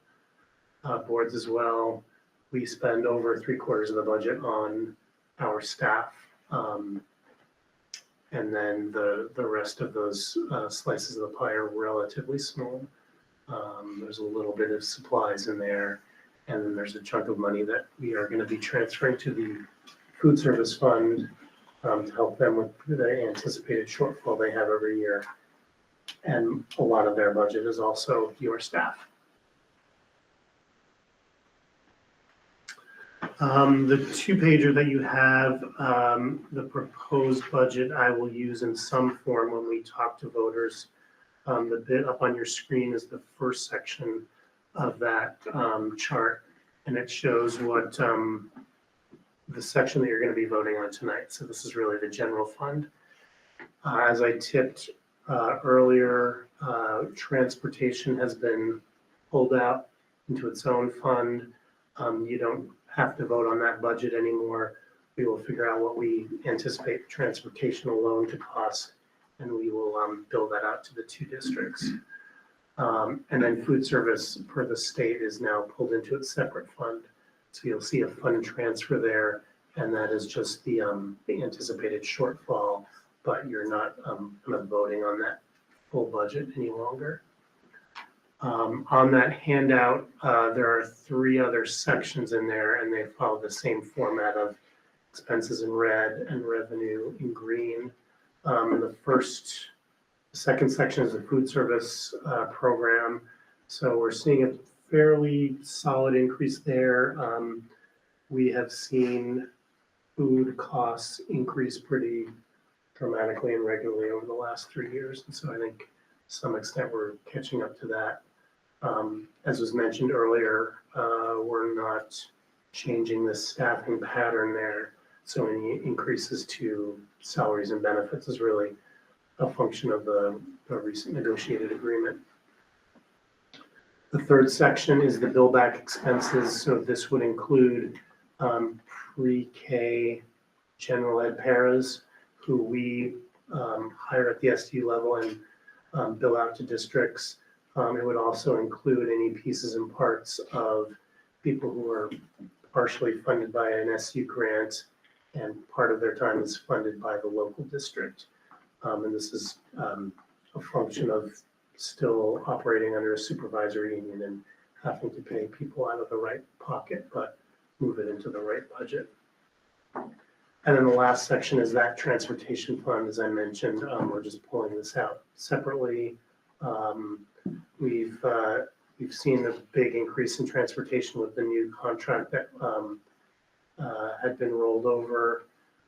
Speaker 5: boards as well. We spend over 3/4 of the budget on our staff. And then the rest of those slices of the pie are relatively small. There's a little bit of supplies in there. And then there's a chunk of money that we are going to be transferring to the food service fund to help them with the anticipated shortfall they have every year. And a lot of their budget is also your staff. The 2-pager that you have, the proposed budget, I will use in some form when we talk to voters. The bit up on your screen is the first section of that chart, and it shows what the section that you're going to be voting on tonight. So this is really the general fund. As I tipped earlier, transportation has been pulled out into its own fund. You don't have to vote on that budget anymore. We will figure out what we anticipate transportation alone to cost, and we will build that out to the 2 districts. And then food service per the state is now pulled into its separate fund. So you'll see a fund transfer there, and that is just the anticipated shortfall, but you're not kind of voting on that full budget any longer. On that handout, there are 3 other sections in there, and they follow the same format of expenses in red and revenue in green. The second section is the food service program. So we're seeing a fairly solid increase there. We have seen food costs increase pretty dramatically and regularly over the last 3 years. And so I think to some extent we're catching up to that. As was mentioned earlier, we're not changing the staffing pattern there. So any increases to salaries and benefits is really a function of the recent negotiated agreement. The third section is the bill back expenses. So this would include pre-K general ed paras who we hire at the SU level and bill out to districts. It would also include any pieces and parts of people who are partially funded by an SU grant and part of their time is funded by the local district. And this is a function of still operating under a supervisory union and having to pay people out of the right pocket, but move it into the right budget. And then the last section is that transportation fund, as I mentioned. We're just pulling this out separately. We've seen a big increase in transportation with the new contract that had been rolled over,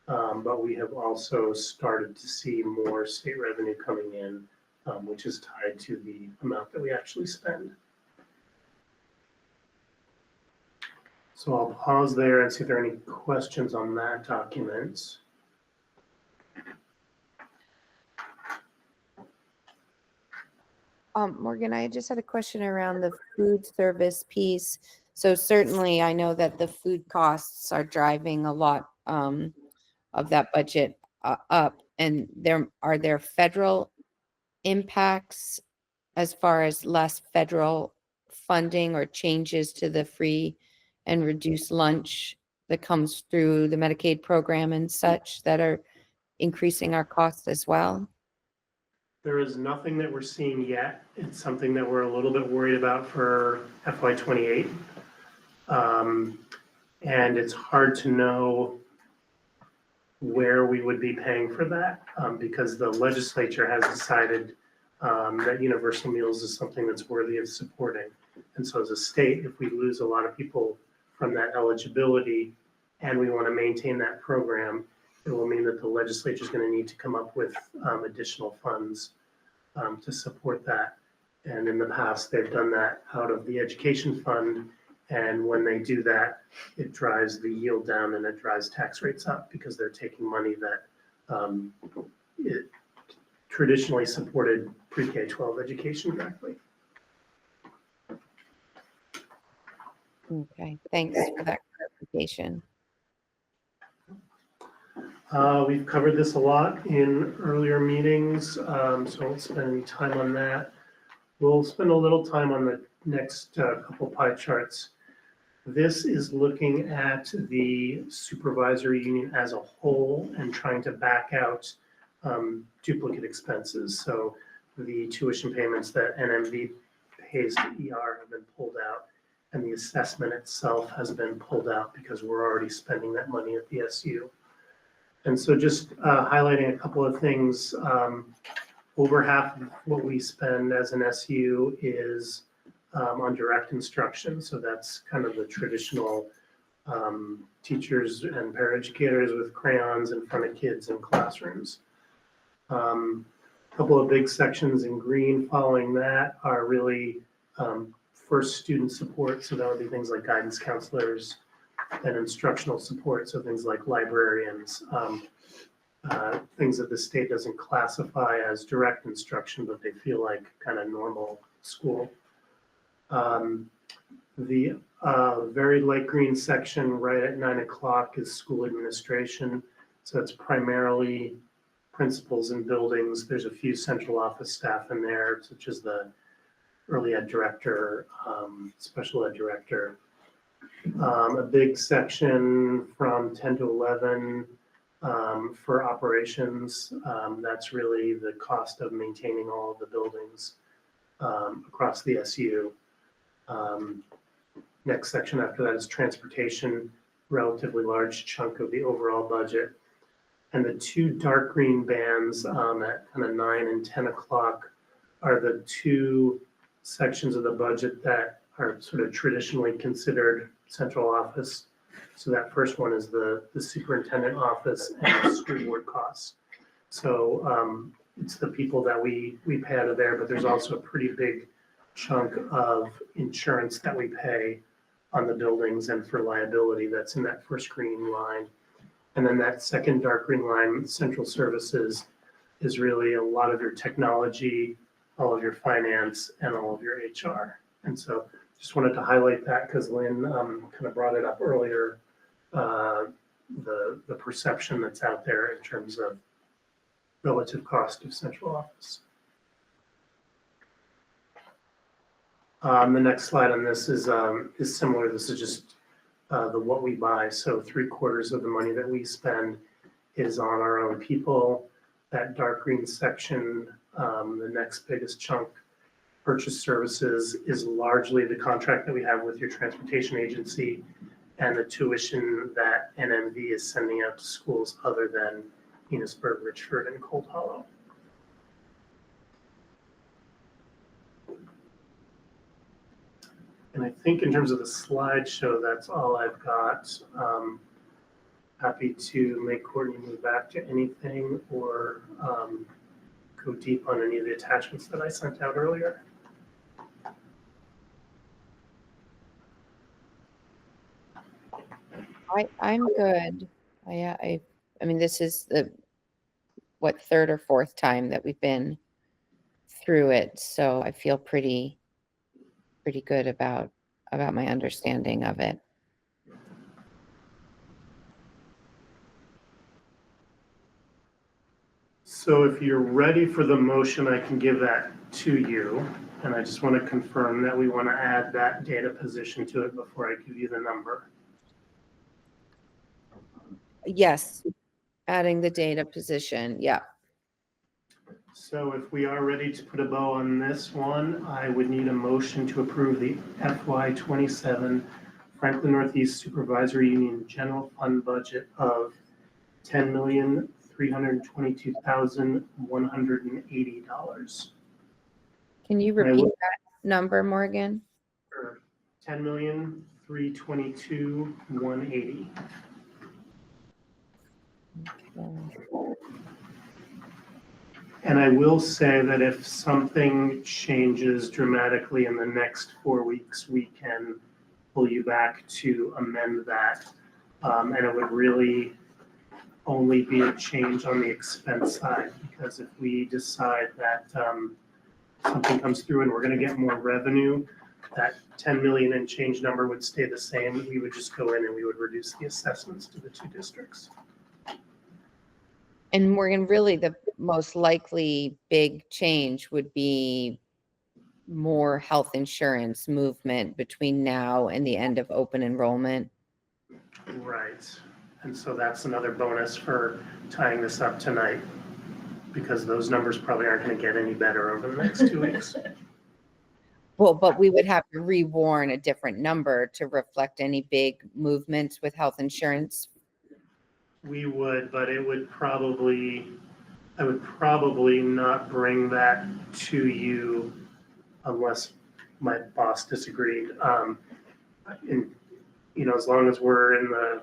Speaker 5: but we have also started to see more state revenue coming in, which is tied to the amount that we actually spend. So I'll pause there and see if there are any questions on that document.
Speaker 1: Morgan, I just had a question around the food service piece. So certainly I know that the food costs are driving a lot of that budget up, and are there federal impacts as far as less federal funding or changes to the free and reduced lunch that comes through the Medicaid program and such that are increasing our costs as well?
Speaker 5: There is nothing that we're seeing yet. It's something that we're a little bit worried about for FY28. And it's hard to know where we would be paying for that because the legislature has decided that universal meals is something that's worthy of supporting. And so as a state, if we lose a lot of people from that eligibility and we want to maintain that program, it will mean that the legislature is going to need to come up with additional funds to support that. And in the past, they've done that out of the education fund. And when they do that, it drives the yield down and it drives tax rates up because they're taking money that it traditionally supported pre-K-12 education directly.
Speaker 1: Okay, thanks for that clarification.
Speaker 5: We've covered this a lot in earlier meetings, so I won't spend any time on that. We'll spend a little time on the next couple pie charts. This is looking at the supervisory union as a whole and trying to back out duplicate expenses. So the tuition payments that NMV pays to ER have been pulled out, and the assessment itself has been pulled out because we're already spending that money at the SU. And so just highlighting a couple of things, over half of what we spend as an SU is on direct instruction. So that's kind of the traditional teachers and paraeducators with crayons in front of kids in classrooms. A couple of big sections in green following that are really first student support. So that would be things like guidance counselors and instructional support. So things like librarians, things that the state doesn't classify as direct instruction, but they feel like kind of normal school. The very light green section right at 9 o'clock is school administration. So it's primarily principals and buildings. There's a few central office staff in there, such as the early ed director, special ed director. A big section from 10 to 11 for operations. That's really the cost of maintaining all of the buildings across the SU. Next section after that is transportation, relatively large chunk of the overall budget. And the two dark green bands at kind of 9 and 10 o'clock are the two sections of the budget that are sort of traditionally considered central office. So that first one is the superintendent office and the school board costs. So it's the people that we pay out of there, but there's also a pretty big chunk of insurance that we pay on the buildings and for liability that's in that first green line. And then that second dark green line, central services, is really a lot of your technology, all of your finance, and all of your HR. And so just wanted to highlight that because Lynn kind of brought it up earlier. the perception that's out there in terms of relative cost of central office. The next slide on this is similar. This is just the what we buy. So 3/4 of the money that we spend is on our own people. That dark green section, the next biggest chunk, purchase services, is largely the contract that we have with your transportation agency and the tuition that NMV is sending out to schools other than Enosburg, Richford, and Cold Hollow. And I think in terms of the slideshow, that's all I've got. Happy to make Courtney move back to anything or go deep on any of the attachments that I sent out earlier.
Speaker 1: I'm good. I mean, this is the, third or fourth time that we've been through it. So I feel pretty good about my understanding of it.
Speaker 5: So if you're ready for the motion, I can give that to you. And I just want to confirm that we want to add that data position to it before I give you the number.
Speaker 1: Yes, adding the data position. Yeah.
Speaker 5: So if we are ready to put a bow on this one, I would need a motion to approve the FY27 Franklin Northeast Supervisory Union General Fund budget of $10,322,180.
Speaker 1: Can you
Speaker 5: And I
Speaker 1: repeat
Speaker 5: will-
Speaker 1: that number, Morgan?
Speaker 5: Or $10,322,180. And I will say that if something changes dramatically in the next 4 weeks, we can pull you back to amend that. And it would really only be a change on the expense side, because if we decide that something comes through and we're going to get more revenue, that 10 million and change number would stay the same. We would just go in and we would reduce the assessments to the 2 districts.
Speaker 1: And Morgan, really the most likely big change would be more health insurance movement between now and the end of open enrollment.
Speaker 5: Right. And so that's another bonus for tying this up tonight, because those numbers probably aren't going to get any better over the next 2 weeks.
Speaker 1: Well, but we would have to rewarn a different number to reflect any big movements with health insurance.
Speaker 5: We would, but it would probably, I would probably not bring that to you unless my boss disagreed. As long as we're in the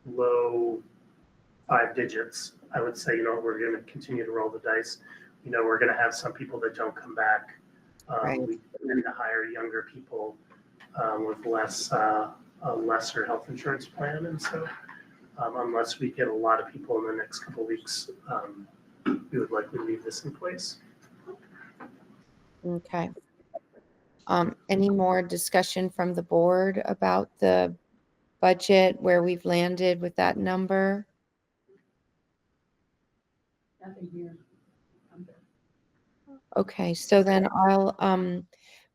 Speaker 5: low 5 digits, I would say, we're going to continue to roll the dice. We're going to have some people that don't come back.
Speaker 1: Right.
Speaker 5: We tend to hire younger people with a lesser health insurance plan. And so unless we get a lot of people in the next couple of weeks, we would likely leave this in place.
Speaker 1: Okay. Any more discussion from the board about the budget, where we've landed with that number?
Speaker 6: Nothing here. I'm good.
Speaker 1: Okay, so then I'll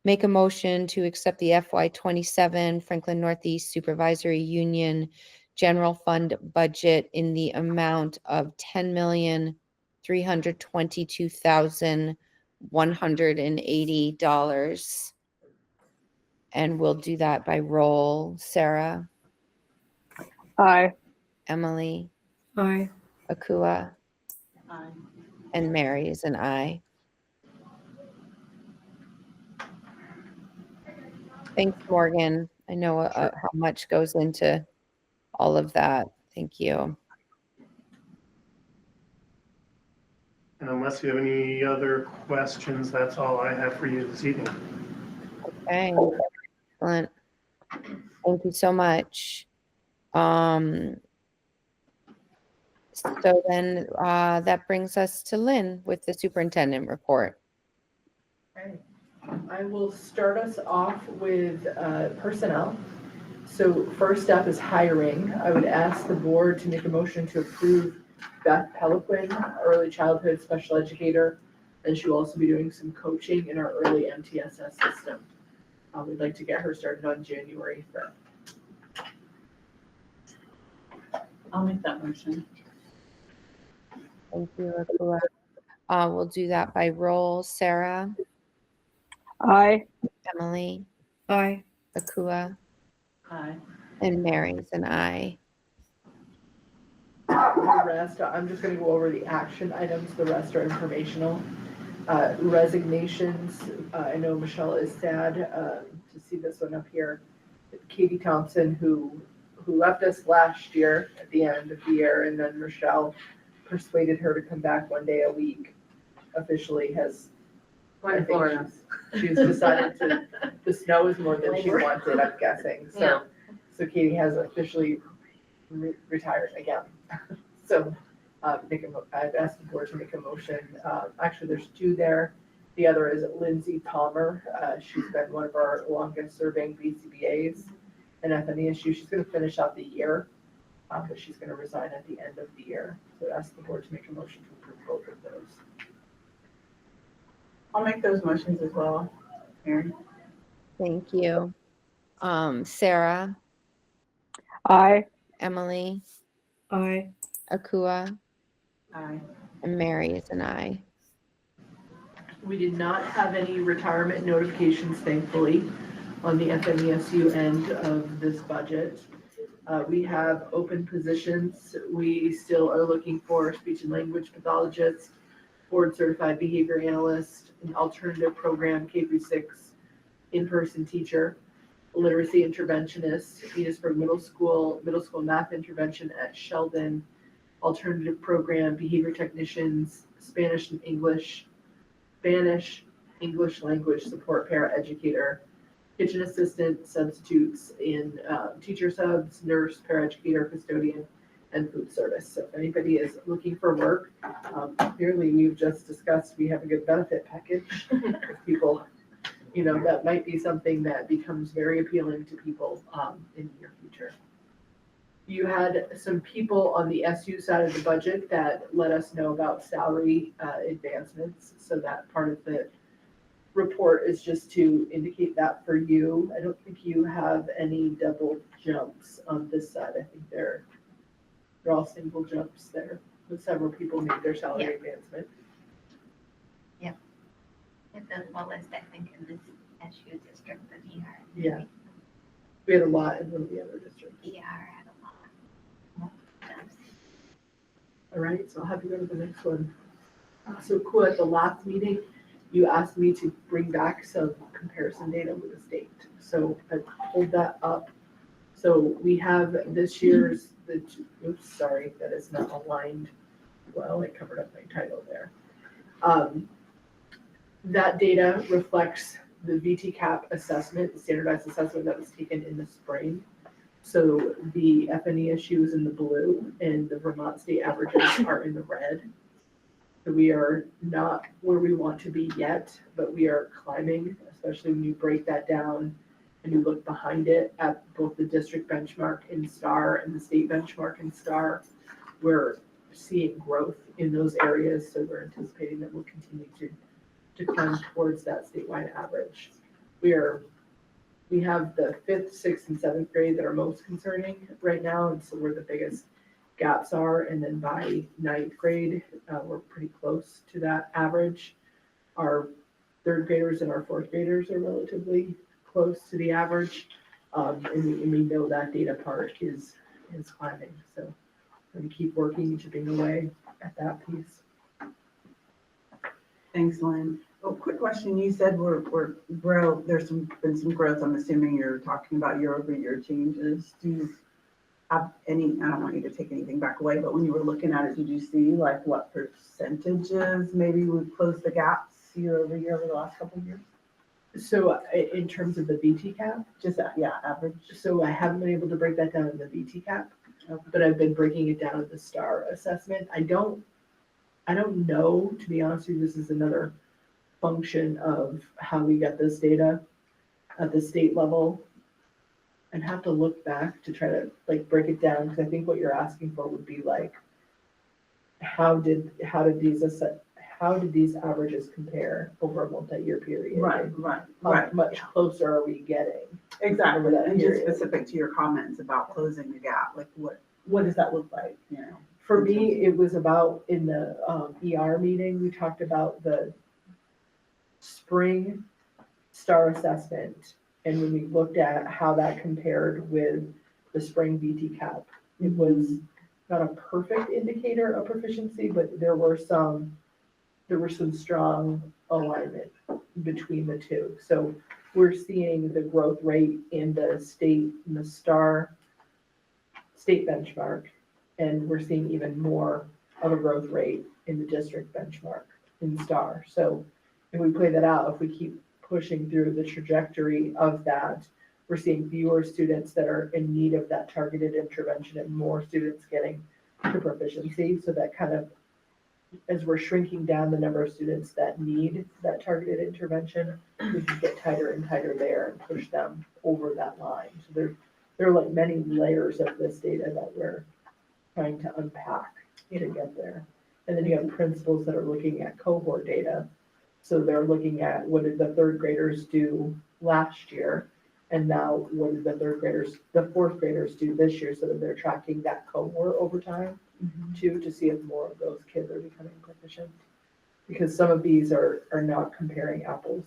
Speaker 1: make a motion to accept the FY27 Franklin Northeast Supervisory Union General Fund budget in the amount of $10,322,180. And we'll do that by roll. Sarah,
Speaker 3: Aye.
Speaker 1: Emily,
Speaker 3: Aye.
Speaker 1: Akua,
Speaker 6: Aye.
Speaker 1: and Mary is an aye. Thanks, Morgan. I know how much goes into all of that. Thank you.
Speaker 5: And unless you have any other questions, that's all I have for you this evening.
Speaker 1: Okay, excellent. Thank you so much. So then that brings us to Lynn with the superintendent report.
Speaker 2: Okay. I will start us off with personnel. So first up is hiring. I would ask the board to make a motion to approve Beth Peliquin, early childhood special educator, and she'll also be doing some coaching in our early MTSS system. We'd like to get her started on January 5th.
Speaker 6: I'll make that motion.
Speaker 1: Thank you, Akua. We'll do that by roll. Sarah,
Speaker 3: Aye.
Speaker 1: Emily,
Speaker 3: Aye.
Speaker 1: Akua,
Speaker 6: Aye.
Speaker 1: and Mary's an aye.
Speaker 2: The rest, I'm just gonna go over the action items, the rest are informational. Resignations, I know Michelle is sad to see this one up here. Katie Thompson, who left us last year at the end of the year, and then Michelle persuaded her to come back one day a week, officially has. I think she's decided the snow is more than she wanted, I'm guessing, so. So Katie has officially retired again. So, I've asked the board to make a motion. Actually, there's two there. The other is Lindsay Palmer. She's been one of our longest serving BCBAs in FNESU. She's gonna finish out the year, but she's gonna resign at the end of the year. So I ask the board to make a motion to approve both of those.
Speaker 6: I'll make those motions as well, Mary.
Speaker 1: Thank you. Sarah,
Speaker 3: Aye.
Speaker 1: Emily,
Speaker 3: Aye.
Speaker 1: Akua,
Speaker 6: Aye.
Speaker 1: and Mary is an aye.
Speaker 2: We did not have any retirement notifications, thankfully, on the FNESU end of this budget. We have open positions. We still are looking for speech and language pathologists, board certified behavior analyst, an alternative program K-6 in-person teacher, literacy interventionist, Venusburg Middle School math intervention at Sheldon, alternative program behavior technicians, Spanish English language support paraeducator, kitchen assistant, substitutes in teacher subs, nurse, paraeducator, custodian, and food service. So if anybody is looking for work, clearly we've just discussed, we have a good benefit package. If people, that might be something that becomes very appealing to people in the near future. You had some people on the SU side of the budget that let us know about salary advancements. So that part of the report is just to indicate that for you. I don't think you have any double jumps on this side. I think they're all single jumps there, but several people made their salary advancement.
Speaker 8: It's the lowest, I think, in this SU district that ER.
Speaker 2: Yeah. We had a lot in one of the other districts.
Speaker 8: ER had a lot.
Speaker 2: All right, so I'll have you go to the next one. So cool, at the last meeting, you asked me to bring back some comparison data with the state. So I pulled that up. So we have this year's, oops, sorry, that is not aligned. Well, I covered up my title there. That data reflects the VTCAP assessment, the standardized assessment that was taken in the spring. So the FNESU is in the blue and the Vermont state averages are in the red. So we are not where we want to be yet, but we are climbing, especially when you break that down and you look behind it at both the district benchmark in STAR and the state benchmark in STAR. We're seeing growth in those areas, so we're anticipating that we'll continue to climb towards that statewide average. We have the 5th, 6th, and 7th grade that are most concerning right now, and so where the biggest gaps are, and then by 9th grade, we're pretty close to that average. Our 3rd graders and our 4th graders are relatively close to the average, and we know that data part is climbing, so we're gonna keep working, chipping away at that piece.
Speaker 6: Thanks, Lynn. Oh, quick question. You said we're there's been some growth. I'm assuming you're talking about year-over-year changes. Do you have any, I don't want you to take anything back away, but when you were looking at it, did you see like what percentages maybe we've closed the gaps year-over-year over the last couple of years?
Speaker 2: So in terms of the VTCAP,
Speaker 6: Just, average.
Speaker 2: so I haven't been able to break that down in the VTCAP, but I've been breaking it down in the STAR assessment. I don't know, to be honest with you, this is another function of how we get this data at the state level. I'd have to look back to try to like break it down, because I think what you're asking for would be like, how did these averages compare over a multi-year period?
Speaker 6: Right.
Speaker 2: How much closer are we getting?
Speaker 6: Exactly,
Speaker 2: Over that
Speaker 6: and just
Speaker 2: period.
Speaker 6: specific to your comments about closing the gap, like what does that look like, you know?
Speaker 2: For me, it was about, in the ER meeting, we talked about the spring STAR assessment. And when we looked at how that compared with the spring VT-CAP, it was not a perfect indicator of proficiency, but there were some strong alignment between the two. So we're seeing the growth rate in the STAR state benchmark, and we're seeing even more of a growth rate in the district benchmark in STAR. So if we play that out, if we keep pushing through the trajectory of that, we're seeing fewer students that are in need of that targeted intervention and more students getting to proficiency. So that kind of, as we're shrinking down the number of students that need that targeted intervention, we can get tighter and tighter there and push them over that line. So there are like many layers of this data that we're trying to unpack to get there. And then you have principals that are looking at cohort data. So they're looking at what did the third graders do last year, and now what did the fourth graders do this year, so that they're tracking that cohort over time too, to see if more of those kids are becoming proficient. Because some of these are not comparing apples.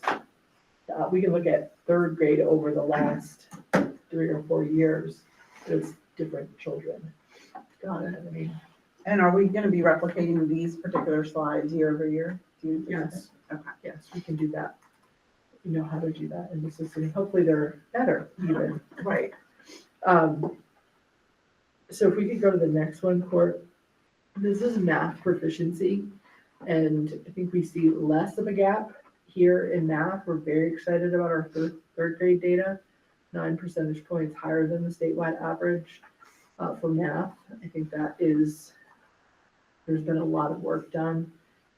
Speaker 2: We can look at third grade over the last 3 or 4 years. There's different children.
Speaker 6: Got it.
Speaker 2: I mean,
Speaker 6: And are we gonna be replicating these particular slides year over year? Do you anticipate?
Speaker 2: yes.
Speaker 6: Okay.
Speaker 2: Yes, we can do that. We know how to do that in the system. Hopefully they're better even.
Speaker 6: Right.
Speaker 2: So if we could go to the next one, Court. This is math proficiency. And I think we see less of a gap here in math. We're very excited about our third grade data. 9 percentage points higher than the statewide average for math. I think there's been a lot of work done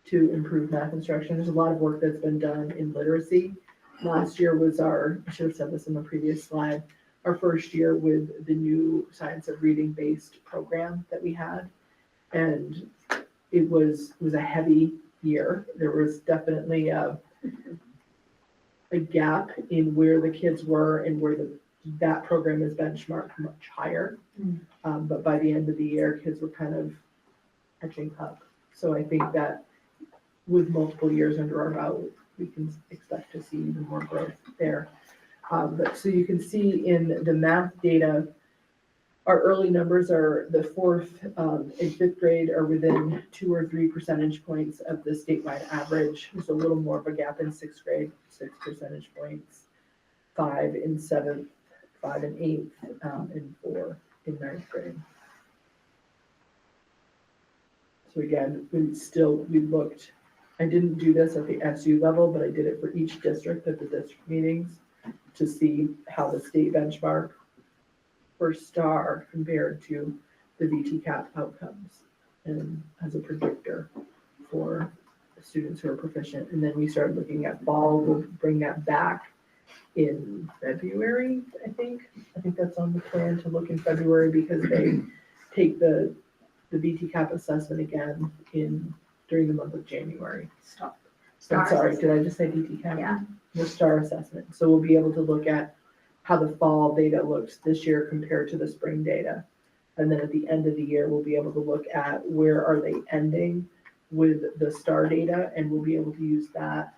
Speaker 2: to improve math instruction. There's a lot of work that's been done in literacy. Last year was I should have said this in the previous slide, our first year with the new science of reading based program that we had. And it was a heavy year. There was definitely a gap in where the kids were and where that program is benchmarked much higher. But by the end of the year, kids were kind of catching up. So I think that with multiple years under our belt, we can expect to see even more growth there. But so you can see in the math data, our early numbers are the fourth and fifth grade are within 2 or 3 percentage points of the statewide average. There's a little more of a gap in sixth grade, 6 percentage points, 5 in seventh, 5 in eighth, and 4 in ninth grade. So again, we looked, I didn't do this at the SU level, but I did it for each district at the district meetings to see how the state benchmark for STAR compared to the VT-CAP outcomes and as a predictor for students who are proficient. And then we started looking at fall. We'll bring that back in February, I think. I think that's on the plan to look in February because they take the VT-CAP assessment again during the month of January.
Speaker 6: Stop.
Speaker 2: I'm sorry, did I just say VT-CAP?
Speaker 8: Yeah.
Speaker 2: The STAR assessment. So we'll be able to look at how the fall data looks this year compared to the spring data. And then at the end of the year, we'll be able to look at where are they ending with the STAR data, and we'll be able to use that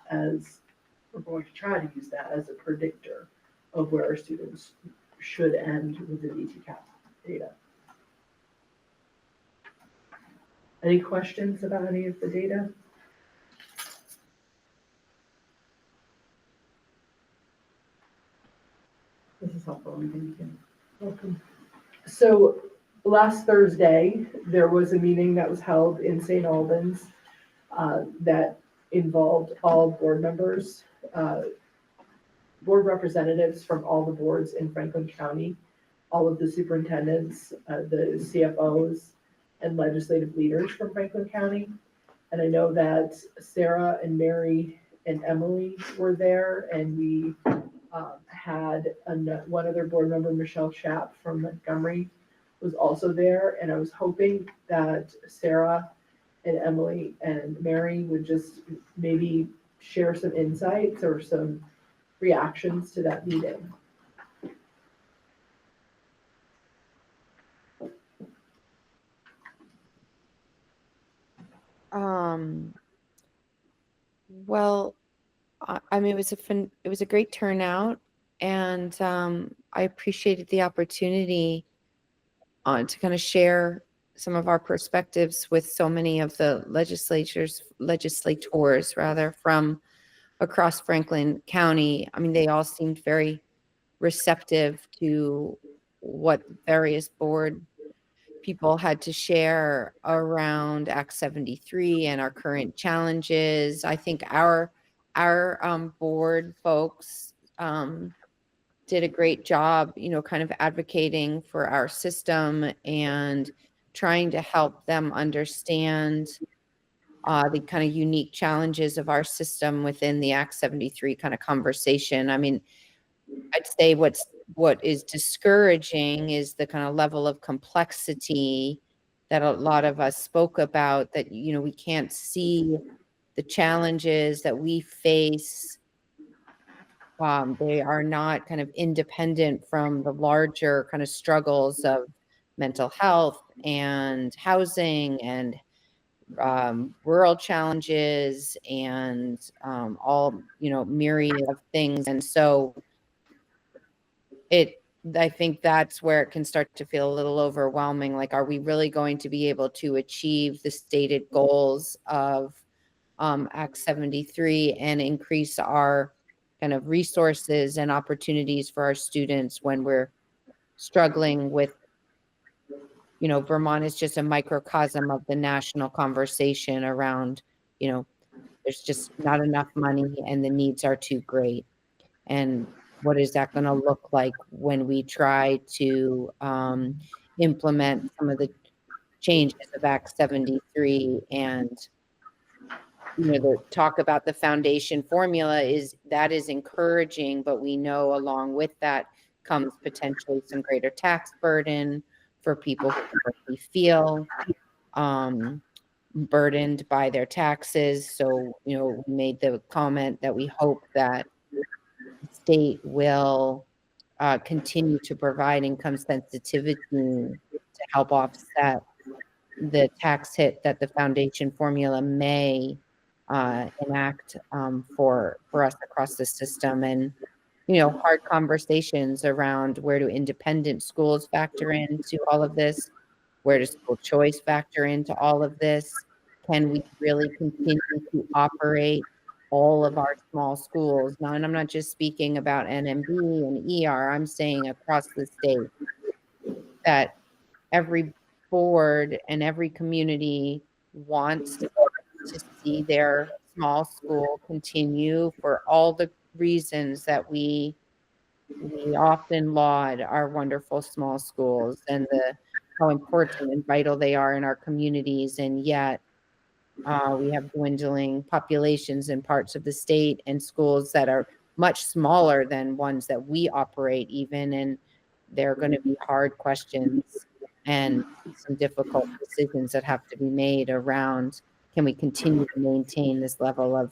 Speaker 2: we're going to try to use that as a predictor of where our students should end with the VT-CAP data. Any questions about any of the data?
Speaker 6: This is helpful, thank you.
Speaker 2: Welcome. So last Thursday, there was a meeting that was held in St. Albans that involved all board members, board representatives from all the boards in Franklin County, all of the superintendents, the CFOs, and legislative leaders from Franklin County. And I know that Sarah and Mary and Emily were there, and we had one other board member, Michelle Schapp from Montgomery, was also there. And I was hoping that Sarah and Emily and Mary would just maybe share some insights or some reactions to that meeting.
Speaker 1: Well, I mean, it was a great turnout, and I appreciated the opportunity to kind of share some of our perspectives with so many of the legislators rather, from across Franklin County. I mean, they all seemed very receptive to what various board people had to share around Act 73 and our current challenges. I think our board folks did a great job, you know, kind of advocating for our system and trying to help them understand the kind of unique challenges of our system within the Act 73 kind of conversation. I mean, I'd say what is discouraging is the kind of level of complexity that a lot of us spoke about, that, you know, we can't see the challenges that we face. They are not kind of independent from the larger kind of struggles of mental health and housing and rural challenges and all, you know, myriad of things. And so I think that's where it can start to feel a little overwhelming. Like, are we really going to be able to achieve the stated goals of Act 73 and increase our kind of resources and opportunities for our students when we're struggling with, you know, Vermont is just a microcosm of the national conversation around, you know, there's just not enough money and the needs are too great. And what is that going to look like when we try to implement some of the changes of Act 73? And, you know, the talk about the foundation formula is encouraging, but we know along with that comes potentially some greater tax burden for people who currently feel burdened by their taxes. So, you know, we made the comment that we hope that the state will continue to provide income sensitivity to help offset the tax hit that the foundation formula may enact for us across the system. And, you know, hard conversations around where do independent schools factor into all of this? Where does school choice factor into all of this? Can we really continue to operate all of our small schools? Now, and I'm not just speaking about NMB and ER, I'm saying across the state, that every board and every community wants to see their small school continue for all the reasons that we often laud our wonderful small schools and how important and vital they are in our communities. And yet we have dwindling populations in parts of the state and schools that are much smaller than ones that we operate even. And there are going to be hard questions and some difficult decisions that have to be made around, can we continue to maintain this level of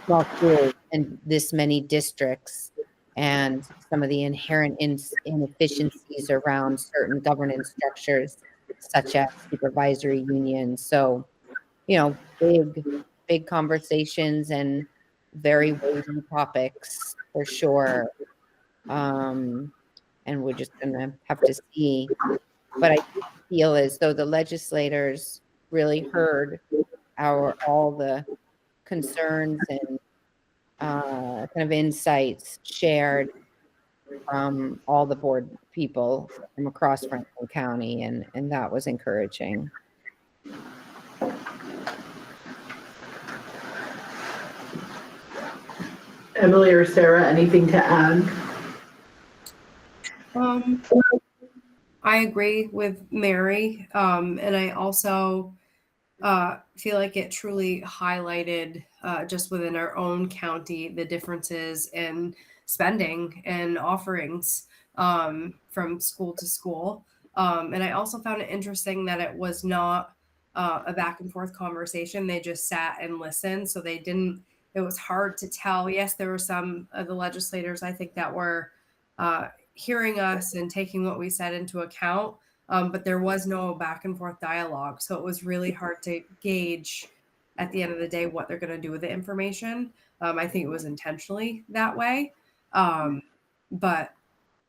Speaker 1: small schools and this many districts, and some of the inherent inefficiencies around certain governance structures such as supervisory unions. So, you know, big conversations and very weighty topics for sure. And we're just gonna have to see. But I feel as though the legislators really heard all the concerns and kind of insights shared from all the board people from across Franklin County, and that was encouraging.
Speaker 2: Emily or Sarah, anything to add?
Speaker 3: I agree with Mary. And I also
Speaker 9: feel like it truly highlighted just within our own county the differences in spending and offerings from school to school. And I also found it interesting that it was not a back and forth conversation. They just sat and listened. So they didn't, it was hard to tell. Yes, there were some of the legislators, I think, that were hearing us and taking what we said into account. But there was no back and forth dialogue. So it was really hard to gauge at the end of the day what they're going to do with the information. I think it was intentionally that way. But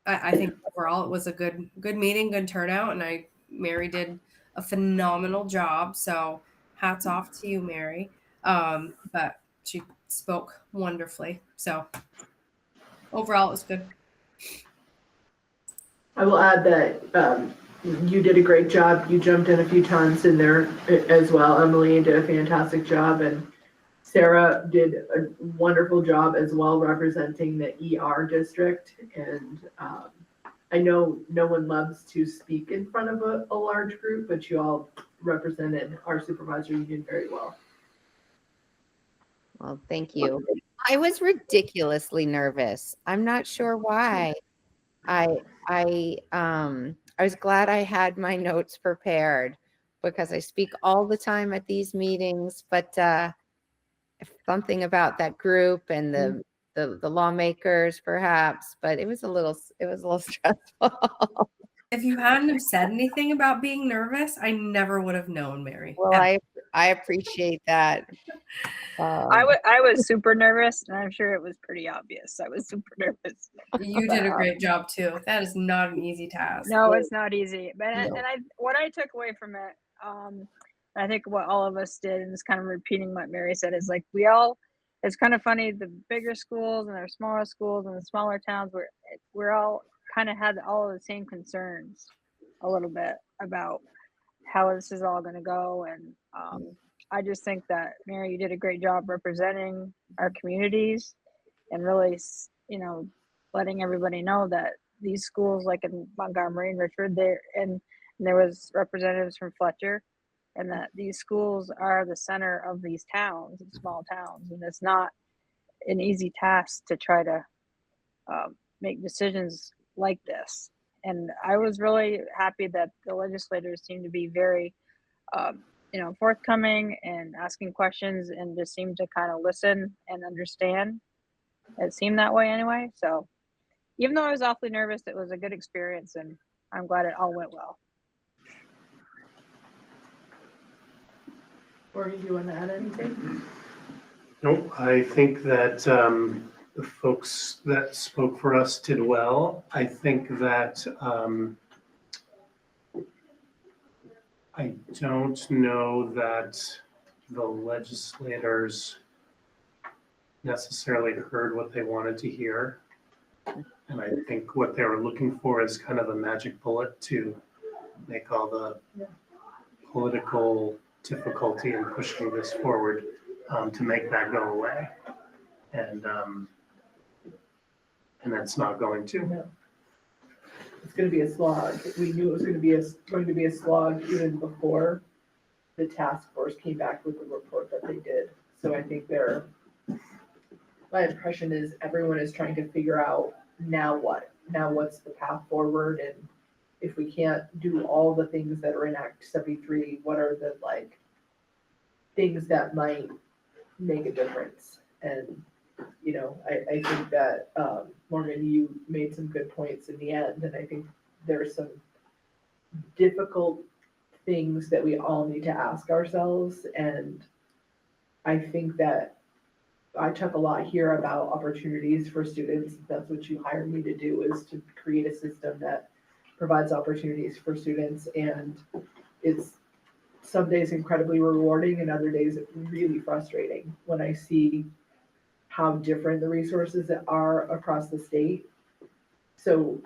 Speaker 9: I think overall it was a good meeting, good turnout. And Mary did a phenomenal job. So hats off to you, Mary. But she spoke wonderfully. So overall it was good.
Speaker 2: I will add that you did a great job. You jumped in a few times in there as well. Emily did a fantastic job, and Sarah did a wonderful job as well representing the ER district. And I know no one loves to speak in front of a large group, but you all represented our supervisory union very well.
Speaker 1: Well, thank you. I was ridiculously nervous. I'm not sure why. I was glad I had my notes prepared because I speak all the time at these meetings, but something about that group and the lawmakers perhaps, but it was a little stressful.
Speaker 9: If you hadn't have said anything about being nervous, I never would have known, Mary.
Speaker 1: Well, I appreciate that.
Speaker 3: I was super nervous, and I'm sure it was pretty obvious. I was super nervous.
Speaker 9: You did a great job too. That is not an easy task.
Speaker 3: No, it's not easy. But
Speaker 1: No.
Speaker 3: what I took away from it, I think what all of us did, and it's kind of repeating what Mary said, is like it's kind of funny, the bigger schools and our smaller schools and the smaller towns, we're all kind of had all of the same concerns a little bit about how this is all going to go. And I just think that, Mary, you did a great job representing our communities and really, letting everybody know that these schools, like in Montgomery and Richford, and there was representatives from Fletcher, and that these schools are the center of these towns, small towns, and it's not an easy task to try to make decisions like this. And I was really happy that the legislators seemed to be very, forthcoming and asking questions, and just seemed to kind of listen and understand. It seemed that way anyway. So even though I was awfully nervous, it was a good experience, and I'm glad it all went well.
Speaker 2: Morgan, do you want to add anything?
Speaker 5: Nope, I think that the folks that spoke for us did well. I think that I don't know that the legislators necessarily heard what they wanted to hear. And I think what they were looking for is kind of a magic bullet to make all the political difficulty in pushing this forward, to make that go away. And that's not going to.
Speaker 2: No. It's going to be a slog. We knew it was going to be a slog even before the task force came back with the report that they did. So I think my impression is everyone is trying to figure out now what's the path forward, and if we can't do all the things that are in Act 73, what are the things that might make a difference? And I think that Morgan, you made some good points in the end, and I think there's some difficult things that we all need to ask ourselves. And I think that I took a lot here about opportunities for students. That's what you hired me to do, is to create a system that provides opportunities for students. And it's some days incredibly rewarding, and other days really frustrating when I see how different the resources are across the state. So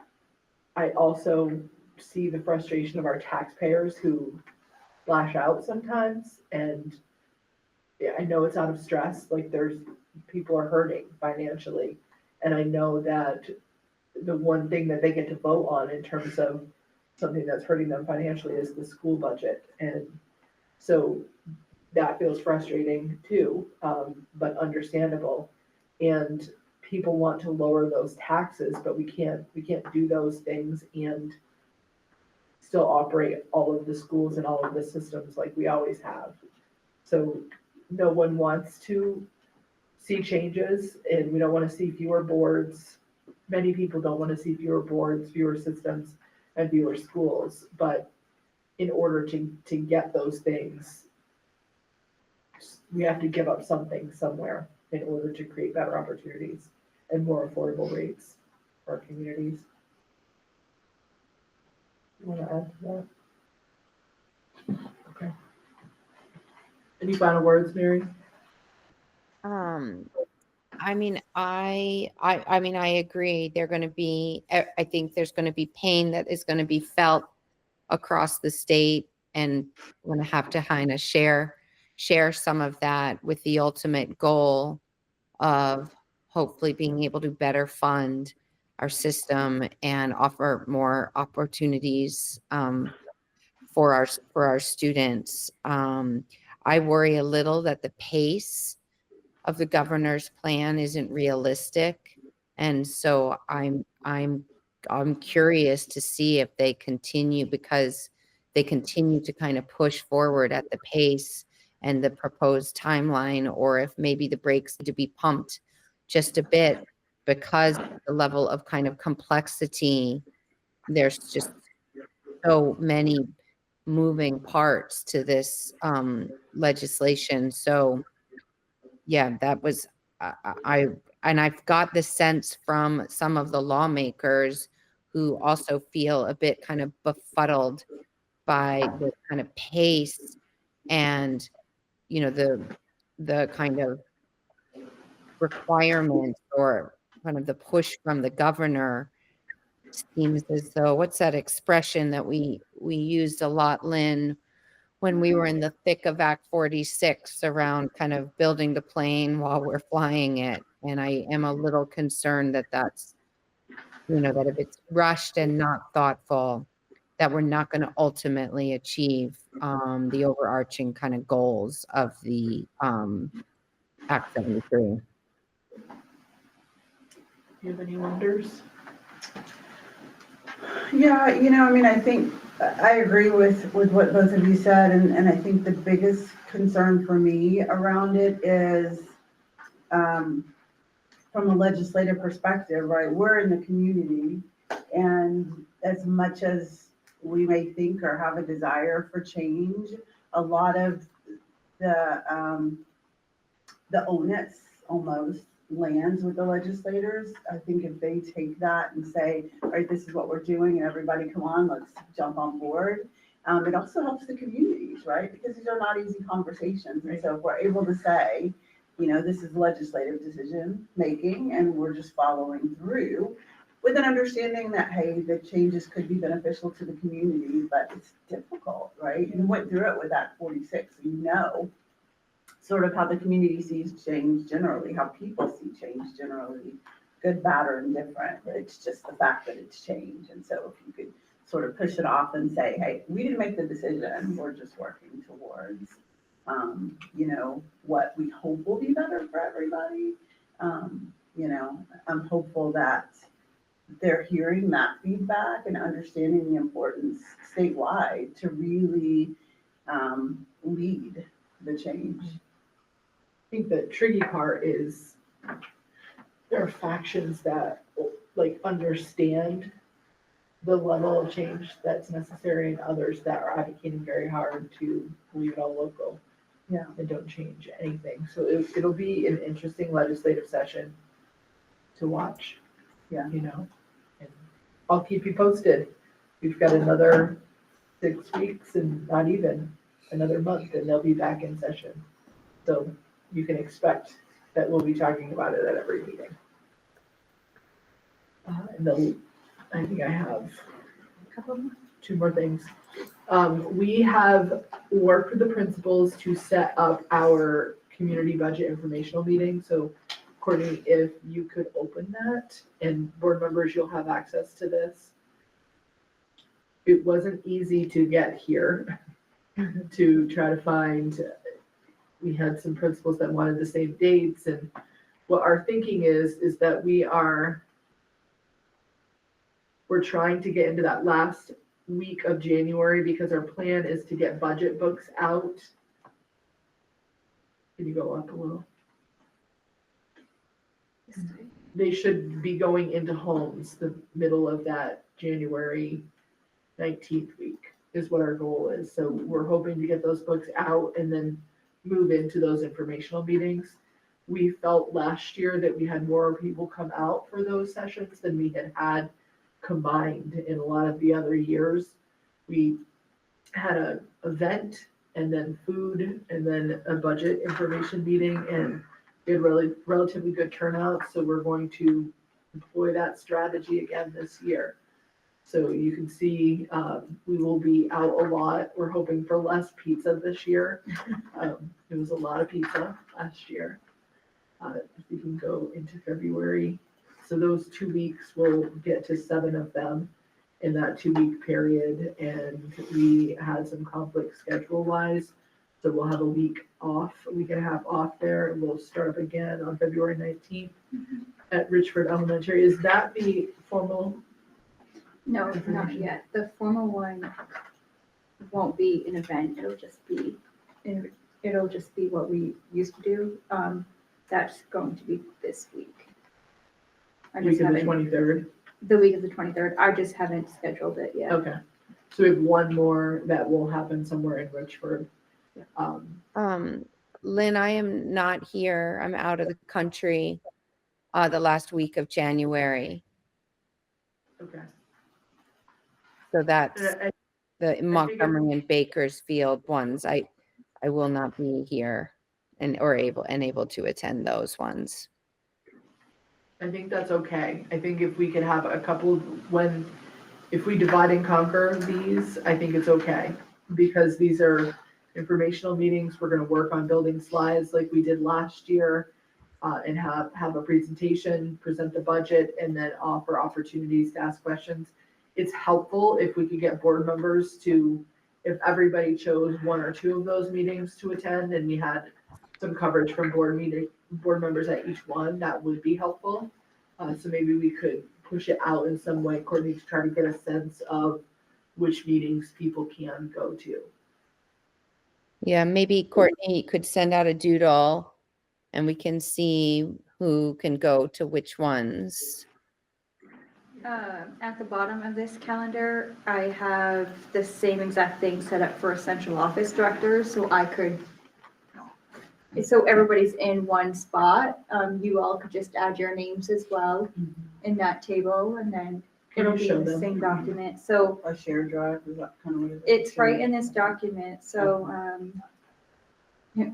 Speaker 2: I also see the frustration of our taxpayers who lash out sometimes. And I know it's out of stress, people are hurting financially. And I know that the one thing that they get to vote on in terms of something that's hurting them financially is the school budget. And So that feels frustrating too, but understandable. And people want to lower those taxes, but we can't do those things and still operate all of the schools and all of the systems like we always have. So no one wants to see changes, and we don't want to see fewer boards. Many people don't want to see fewer boards, fewer systems, and fewer schools. But in order to get those things, we have to give up something somewhere in order to create better opportunities and more affordable rates for our communities. You want to add to that? Okay. Any final words, Mary?
Speaker 1: I mean, I agree. They're going to be, I think there's going to be pain that is going to be felt across the state, and we're going to have to kind of share some of that with the ultimate goal of hopefully being able to better fund our system and offer more opportunities for our students. I worry a little that the pace of the governor's plan isn't realistic, and so I'm curious to see if they continue, because they continue to kind of push forward at the pace and the proposed timeline, or if maybe the brakes need to be pumped just a bit, because the level of kind of complexity, there's just so many moving parts to this legislation. So yeah, that was, and I've got the sense from some of the lawmakers who also feel a bit kind of befuddled by the kind of pace and, the kind of requirement or kind of the push from the governor. Seems as though, what's that expression that we used a lot, Lynn, when we were in the thick of Act 46 around kind of building the plane while we're flying it. And I am a little concerned that that's, that if it's rushed and not thoughtful, that we're not going to ultimately achieve the overarching kind of goals of the Act 73.
Speaker 2: Do you have any wonders?
Speaker 6: Yeah, I think I agree with what both of you said, and I think the biggest concern for me around it is from a legislative perspective, right? We're in the community, and as much as we may think or have a desire for change, a lot of the onus almost lands with the legislators. I think if they take that and say, all right, this is what we're doing, and everybody come on, let's jump on board. It also helps the communities, right? Because these are not easy conversations. And so if we're able to say, this is legislative decision making, and we're just following through with an understanding that, hey, the changes could be beneficial to the community, but it's difficult, right? You went through it with Act 46, so sort of how the community sees change generally, how people see change generally, good, bad, or indifferent. It's just the fact that it's change. And so if you could sort of push it off and say, hey, we didn't make the decision, we're just working towards, what we hope will be better for everybody. I'm hopeful that they're hearing that feedback and understanding the importance statewide to really lead the change.
Speaker 2: I think the tricky part is there are factions that understand the level of change that's necessary, and others that are advocating very hard to leave it all local.
Speaker 6: Yeah.
Speaker 2: And don't change anything. So it'll be an interesting legislative session to watch.
Speaker 6: Yeah.
Speaker 2: And I'll keep you posted. We've got another 6 weeks and not even another month, and they'll be back in session. So you can expect that we'll be talking about it at every meeting. I think I have two more things. We have worked with the principals to set up our community budget informational meeting. So Courtney, if you could open that, and board members, you'll have access to this. It wasn't easy to get here. to try to find, we had some principals that wanted the same dates, and what our thinking is that we're trying to get into that last week of January because our plan is to get budget books out. Can you go up a little? They should be going into homes the middle of that January 19th week is what our goal is. So we're hoping to get those books out and then move into those informational meetings. We felt last year that we had more people come out for those sessions than we had combined in a lot of the other years. We had an event and then food and then a budget information meeting, and we had relatively good turnout. So we're going to employ that strategy again this year. So you can see we will be out a lot. We're hoping for less pizza this year. It was a lot of pizza last year. If we can go into February. So those 2 weeks, we'll get to 7 of them in that 2-week period. And we had some conflict schedule wise. So we'll have a week off, a week and a half off there, and we'll start up again on February 19th at Richford Elementary. Is that the formal?
Speaker 10: No, not yet. The formal one won't be an event. It'll just be what we used to do. That's going to be this week.
Speaker 2: Week of the 23rd?
Speaker 10: The week of the 23rd. I just haven't scheduled it yet.
Speaker 2: Okay. So we have one more that will happen somewhere in Richford.
Speaker 1: Lynn, I am not here. I'm out of the country the last week of January.
Speaker 2: Okay.
Speaker 1: So that's
Speaker 2: And
Speaker 1: the Montgomery and Bakersfield ones. I will not be here and able to attend those ones.
Speaker 2: I think that's okay. I think if we could have a couple, if we divide and conquer these, I think it's okay. Because these are informational meetings. We're gonna work on building slides like we did last year, and have a presentation, present the budget, and then offer opportunities to ask questions. It's helpful if we could get board members if everybody chose 1 or 2 of those meetings to attend, and we had some coverage from board members at each one, that would be helpful. So maybe we could push it out in some way, Courtney, to try to get a sense of which meetings people can go to.
Speaker 1: Yeah, maybe Courtney could send out a doodle and we can see who can go to which ones.
Speaker 10: At the bottom of this calendar, I have the same exact thing set up for essential office directors, so everybody's in one spot. You all could just add your names as well in that table, and then
Speaker 2: Can
Speaker 10: it'll
Speaker 2: you
Speaker 10: be
Speaker 2: show
Speaker 10: in the
Speaker 2: them?
Speaker 10: same document. So
Speaker 6: A shared drive, is that kind of what it is?
Speaker 10: it's right in this document. So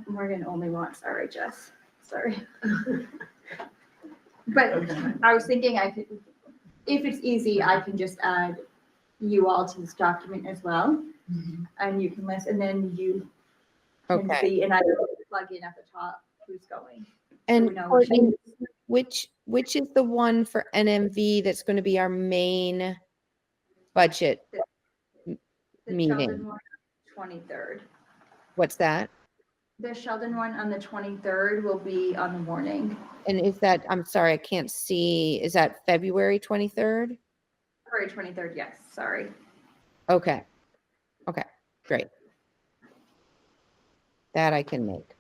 Speaker 10: Morgan only wants RHS. Sorry. But
Speaker 2: Okay.
Speaker 10: I was thinking I could, if it's easy, I can just add you all to this document as well. And you can list, and then you can
Speaker 1: Okay.
Speaker 10: see, and I will plug in at the top who's going.
Speaker 1: And
Speaker 10: we know
Speaker 1: Courtney, which is the one for NMV that's going to be our main budget
Speaker 10: The
Speaker 1: meeting?
Speaker 10: Sheldon one, 23rd.
Speaker 1: What's that?
Speaker 10: The Sheldon one on the 23rd will be on the morning.
Speaker 1: And is that, I'm sorry, I can't see, is that February 23rd?
Speaker 10: February 23rd, yes, sorry.
Speaker 1: Okay. Okay, great. That I can make.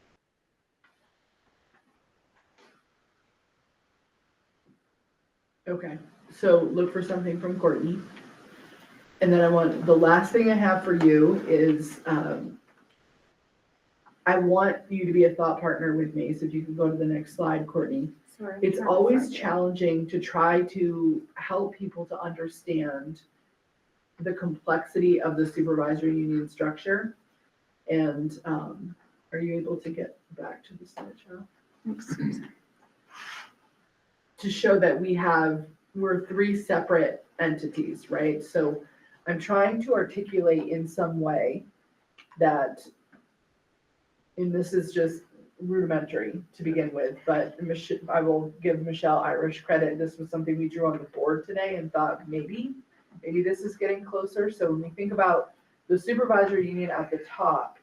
Speaker 2: Okay, so look for something from Courtney. And then the last thing I have for you is, I want you to be a thought partner with me. So if you can go to the next slide, Courtney.
Speaker 10: Sorry.
Speaker 2: It's always challenging to try to help people to understand the complexity of the supervisory union structure. And are you able to get back to the slideshow? To show that we're 3 separate entities, right? So I'm trying to articulate in some way that, and this is just rudimentary to begin with, but I will give Michelle Irish credit. This was something we drew on the board today and thought maybe this is getting closer. So when we think about The supervisory union at the top,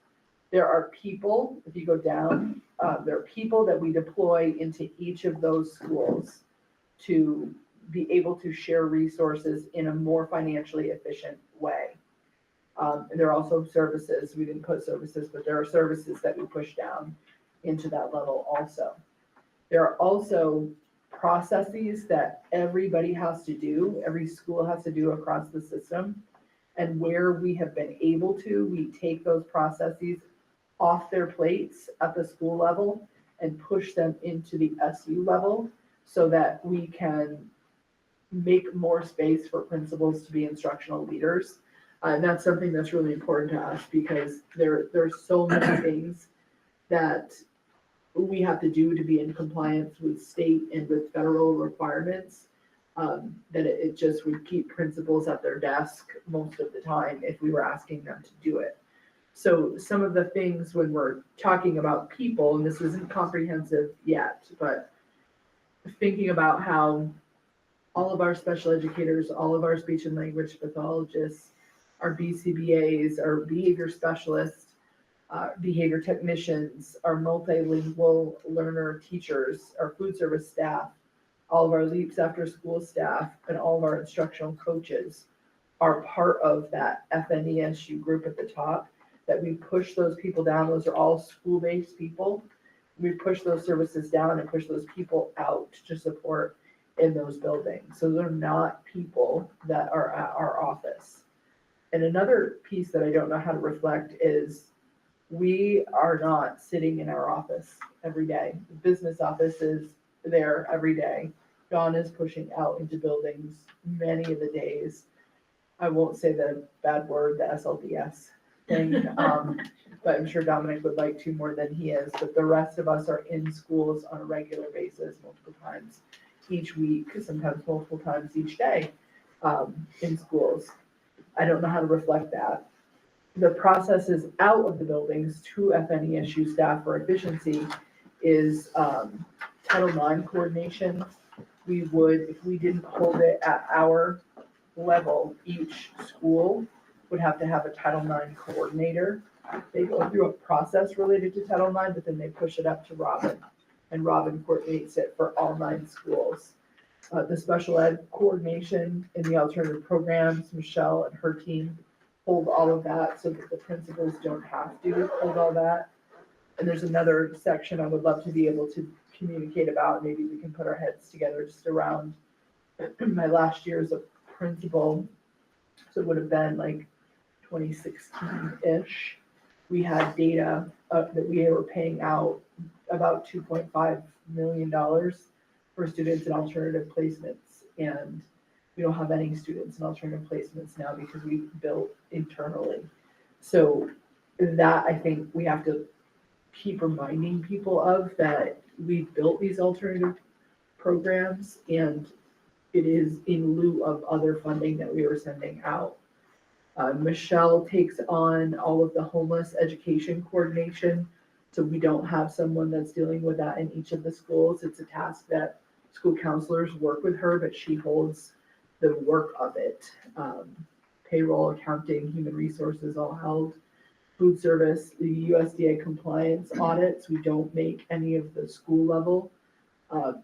Speaker 2: there are people, if you go down, there are people that we deploy into each of those schools to be able to share resources in a more financially efficient way. And there are also services, we didn't put services, but there are services that we push down into that level also. There are also processes that everybody has to do, every school has to do across the system. And where we have been able to, we take those processes off their plates at the school level and push them into the SU level so that we can make more space for principals to be instructional leaders. And that's something that's really important to us because there's so many things that we have to do to be in compliance with state and with federal requirements, that it just would keep principals at their desk most of the time if we were asking them to do it. So some of the things when we're talking about people, and this isn't comprehensive yet, but thinking about how all of our special educators, all of our speech and language pathologists, our BCBAs, our behavior specialists, behavior technicians, our multilingual learner teachers, our food service staff, all of our LEAPS after school staff, and all of our instructional coaches are part of that FNESU group at the top, that we push those people down. Those are all school-based people. We push those services down and push those people out to support in those buildings. So they're not people that are at our office. And another piece that I don't know how to reflect is we are not sitting in our office every day. The business office is there every day. Dawn is pushing out into buildings many of the days. I won't say the bad word, the SLDS thing, but I'm sure Dominic would like to more than he is. But the rest of us are in schools on a regular basis, multiple times each week, sometimes multiple times each day, in schools. I don't know how to reflect that. The processes out of the buildings to FNESU staff for efficiency is Title IX coordination. We would, if we didn't hold it at our level, each school would have to have a Title IX coordinator. They go through a process related to Title IX, but then they push it up to Robin, and Robin coordinates it for all 9 schools. The special ed coordination in the alternative programs, Michelle and her team hold all of that so that the principals don't have to hold all that. And there's another section I would love to be able to communicate about. Maybe we can put our heads together just around my last year as a principal. So it would have been like 2016-ish. We had data that we were paying out about $2.5 million for students in alternative placements. And we don't have any students in alternative placements now because we built internally. So that I think we have to keep reminding people of, that we built these alternative programs and it is in lieu of other funding that we were sending out. Michelle takes on all of the homeless education coordination. So we don't have someone that's dealing with that in each of the schools. It's a task that school counselors work with her, but she holds the work of it. Payroll, accounting, human resources, all held. Food service, the USDA compliance audits, we don't make any of the school level.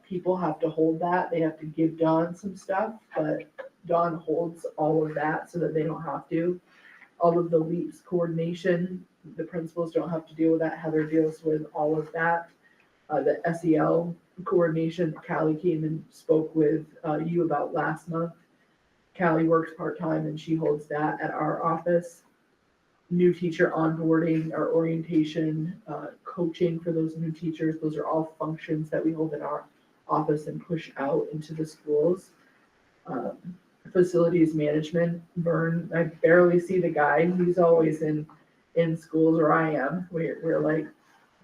Speaker 2: People have to hold that. They have to give Dawn some stuff, but Dawn holds all of that so that they don't have to. All of the LEAPS coordination, the principals don't have to deal with that. Heather deals with all of that. The SEL coordination, Callie came and spoke with you about last month. Callie works part-time and she holds that at our office. New teacher onboarding, our orientation, coaching for those new teachers. Those are all functions that we hold in our office and push out into the schools. Facilities management, Vern, I barely see the guy. He's always in schools, or I am. We're like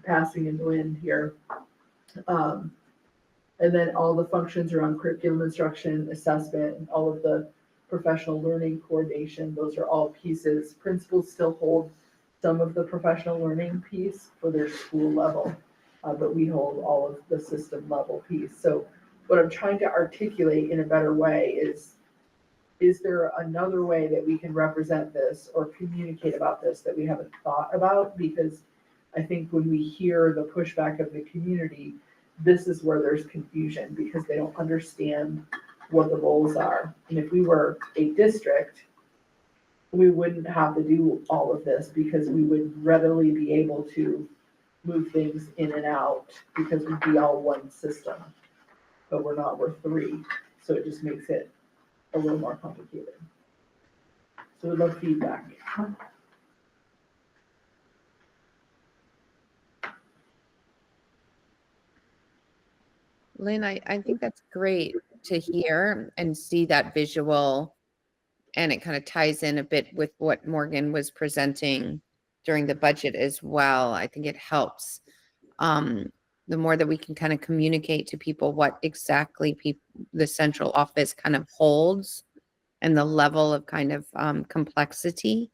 Speaker 2: passing in the wind here. And then all the functions around curriculum instruction, assessment, and all of the professional learning coordination, those are all pieces. Principals still hold some of the professional learning piece for their school level, but we hold all of the system level piece. So what I'm trying to articulate in a better way is is there another way that we can represent this or communicate about this that we haven't thought about? Because I think when we hear the pushback of the community, this is where there's confusion because they don't understand what the roles are. And if we were a district, we wouldn't have to do all of this because we would readily be able to move things in and out because we'd be all one system. But we're not, we're three. So it just makes it a little more complicated. So we'd love feedback.
Speaker 1: Lynn, I think that's great to hear and see that visual. And it kind of ties in a bit with what Morgan was presenting during the budget as well. I think it helps. The more that we can kind of communicate to people what exactly the central office kind of holds and the level of kind of complexity,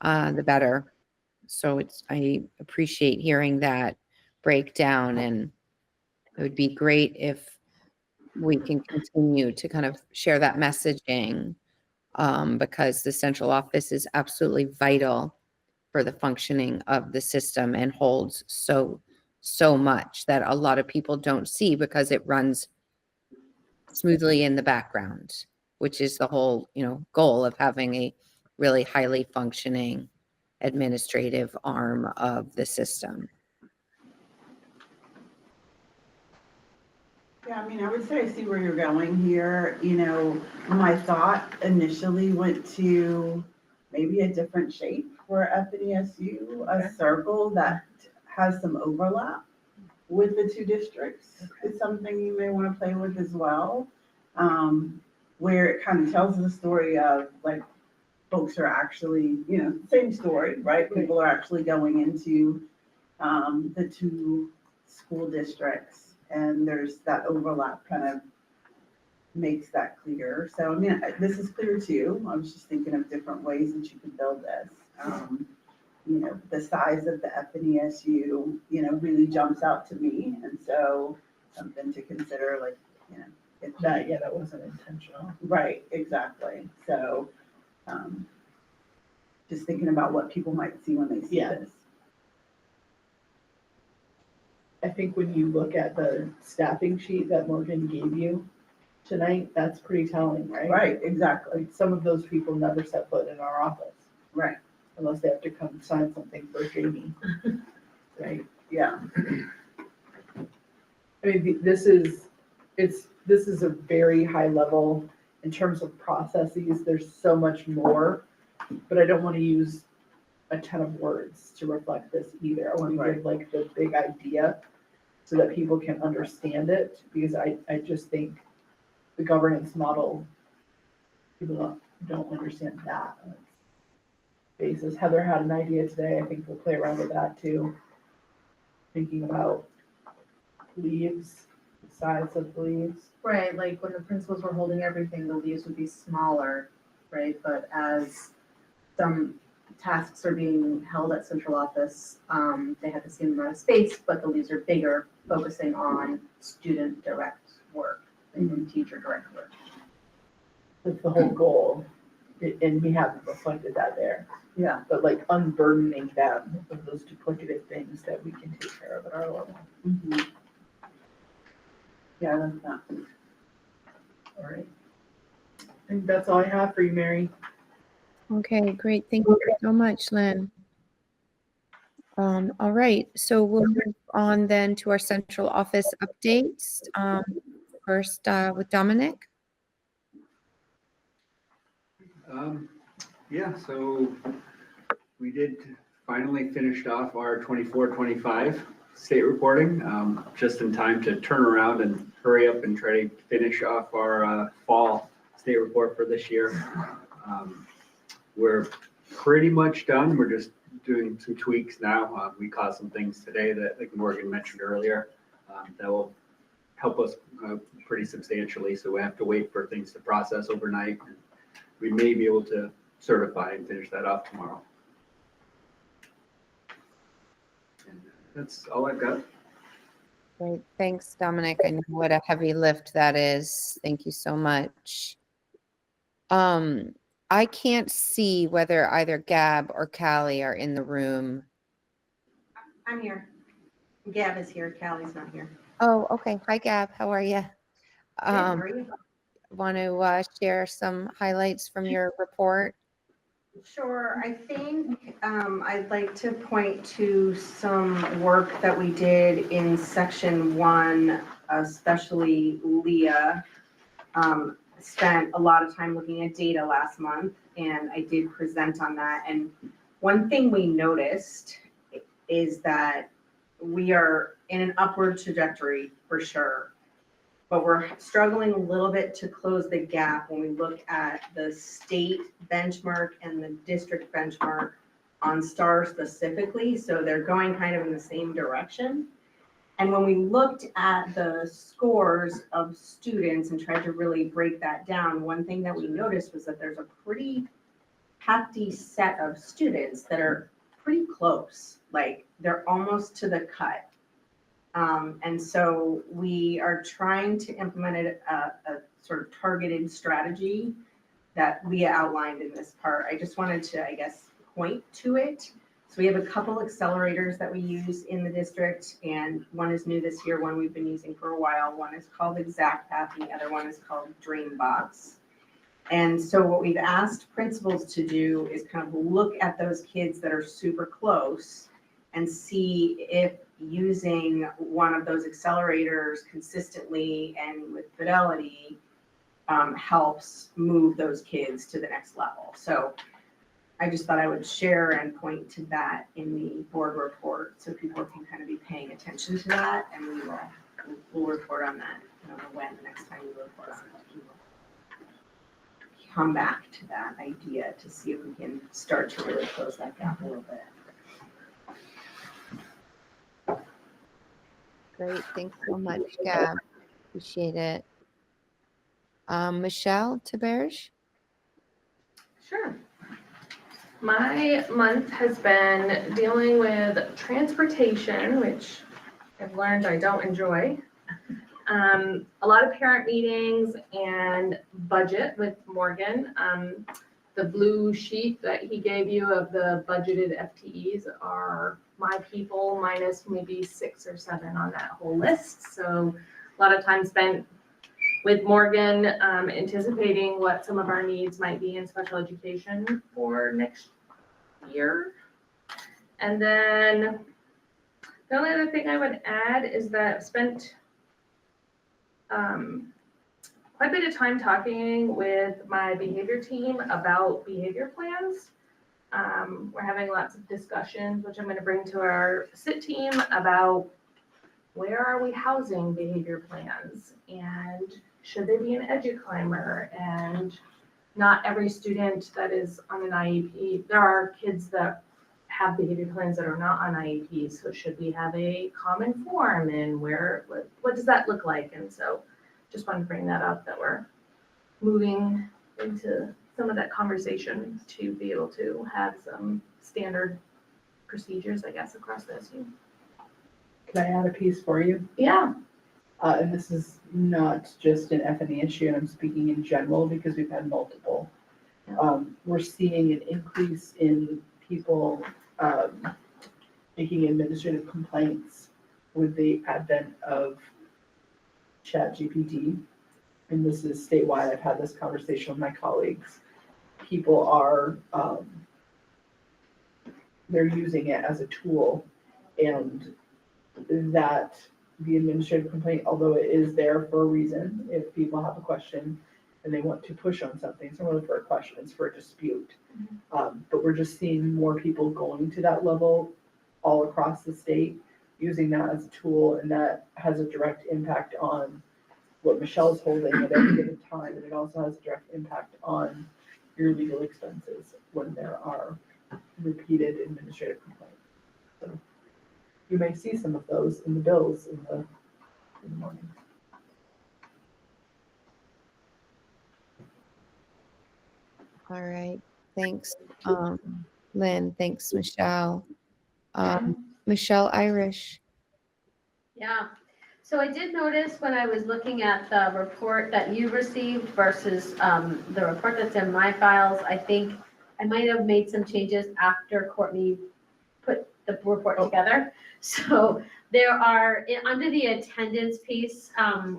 Speaker 1: the better. So I appreciate hearing that breakdown, and it would be great if we can continue to kind of share that messaging, because the central office is absolutely vital for the functioning of the system and holds so much that a lot of people don't see because it runs smoothly in the background, which is the whole, goal of having a really highly functioning administrative arm of the system.
Speaker 6: Yeah, I mean, I would say I see where you're going here. My thought initially went to maybe a different shape for FNESU, a circle that has some overlap with the two districts is something you may want to play with as well, where it kind of tells the story of like folks are actually, same story, right? People are actually going into the two school districts, and there's that overlap kind of makes that clear. So, I mean, this is clear too. I was just thinking of different ways that you could build this. The size of the FNESU, really jumps out to me. And so something to consider, like, if that,
Speaker 2: That wasn't intentional.
Speaker 6: right, exactly. So, just thinking about what people might see when they see
Speaker 2: Yeah.
Speaker 6: this.
Speaker 2: I think when you look at the staffing sheet that Morgan gave you tonight, that's pretty telling, right?
Speaker 6: Right, exactly.
Speaker 2: Like some of those people never set foot in our office
Speaker 6: Right,
Speaker 2: unless they have to come sign something for Jamie. Right?
Speaker 6: yeah.
Speaker 2: I mean, this is a very high level in terms of processes. There's so much more, but I don't want to use a ton of words to reflect this either. I want to give like the big idea so that people can understand it, because I just think the governance model, people don't understand that on its basis. Heather had an idea today. I think we'll play around with that too. Thinking about leaves, the size of the leaves.
Speaker 4: Right, like when the principals were holding everything, the leaves would be smaller, right? But as some tasks are being held at central office, they have the same amount of space, but the leaves are bigger, focusing on student direct work and teacher direct work.
Speaker 2: That's the whole goal. And we haven't reflected that there.
Speaker 6: Yeah.
Speaker 2: But like unburdening them of those duplicative things that we can take care of at our level.
Speaker 6: Mm-hmm. Yeah, I like that.
Speaker 2: All right. I think that's all I have for you, Mary.
Speaker 1: Okay, great. Thank you so much, Lynn. All right, so we'll move on then to our central office updates. First with Dominic.
Speaker 7: So we did finally finished off our 24-25 state reporting, just in time to turn around and hurry up and try to finish off our fall state report for this year. We're pretty much done. We're just doing some tweaks now. We caught some things today that, like Morgan mentioned earlier, that will help us pretty substantially. So we have to wait for things to process overnight. And we may be able to certify and finish that off tomorrow. And that's all I've got.
Speaker 1: Great, thanks, Dominic. I know what a heavy lift that is. Thank you so much. I can't see whether either Gab or Callie are in the room.
Speaker 11: I'm here. Gab is here, Callie's not here.
Speaker 1: Oh, okay. Hi, Gab. How are you?
Speaker 11: Good, how are you?
Speaker 1: Want to share some highlights from your report?
Speaker 11: Sure, I think I'd like to point to some work that we did in section 1, especially Leah. Spent a lot of time looking at data last month, and I did present on that. And one thing we noticed is that we are in an upward trajectory for sure, but we're struggling a little bit to close the gap when we look at the state benchmark and the district benchmark on STAR specifically. So they're going kind of in the same direction. And when we looked at the scores of students and tried to really break that down, one thing that we noticed was that there's a pretty hefty set of students that are pretty close, like they're almost to the cut. And so we are trying to implement a sort of targeted strategy that Leah outlined in this part. I just wanted to, I guess, point to it. So we have a couple accelerators that we use in the district, and one is new this year, one we've been using for a while. One is called Exact Path, and the other one is called Dreambox. And so what we've asked principals to do is kind of look at those kids that are super close and see if using one of those accelerators consistently and with fidelity helps move those kids to the next level. So I just thought I would share and point to that in the board report so people can kind of be paying attention to that, and we'll report on that. I don't know when the next time we report on it. We will come back to that idea to see if we can start to really close that gap a little bit.
Speaker 1: Great. Thanks so much, Gab. Appreciate it. Michelle Taberge?
Speaker 12: Sure. My month has been dealing with transportation, which I've learned I don't enjoy. A lot of parent meetings and budget with Morgan. The blue sheet that he gave you of the budgeted FTEs are my people minus maybe 6 or 7 on that whole list. So a lot of time spent with Morgan, anticipating what some of our needs might be in special education for next year. And then the only other thing I would add is that I've spent quite a bit of time talking with my behavior team about behavior plans. We're having lots of discussions, which I'm going to bring to our SIT team about where are we housing behavior plans, and should they be an EduClimber? And not every student that is on an IEP, there are kids that have behavior plans that are not on IEPs, so should we have a common form, and what does that look like? And so just wanted to bring that up, that we're moving into some of that conversation to be able to have some standard procedures, I guess, across the SU.
Speaker 2: Can I add a piece for you?
Speaker 12: Yeah.
Speaker 2: And this is not just an FNESU, and I'm speaking in general because we've had multiple. We're seeing an increase in people making administrative complaints with the advent of ChatGPT. And this is statewide. I've had this conversation with my colleagues. People are, they're using it as a tool, and that the administrative complaint, although it is there for a reason, if people have a question and they want to push on something, it's not really for a question, it's for a dispute. But we're just seeing more people going to that level all across the state, using that as a tool, and that has a direct impact on what Michelle's holding at any given time, and it also has a direct impact on your legal expenses when there are repeated administrative complaints. So you may see some of those in the bills in the morning.
Speaker 1: All right. Thanks, Lynn. Thanks, Michelle. Michelle Irish.
Speaker 4: Yeah,
Speaker 13: So I did notice when I was looking at the report that you received versus the report that's in my files, I think I might have made some changes after Courtney put the report together. So there are, under the attendance piece, I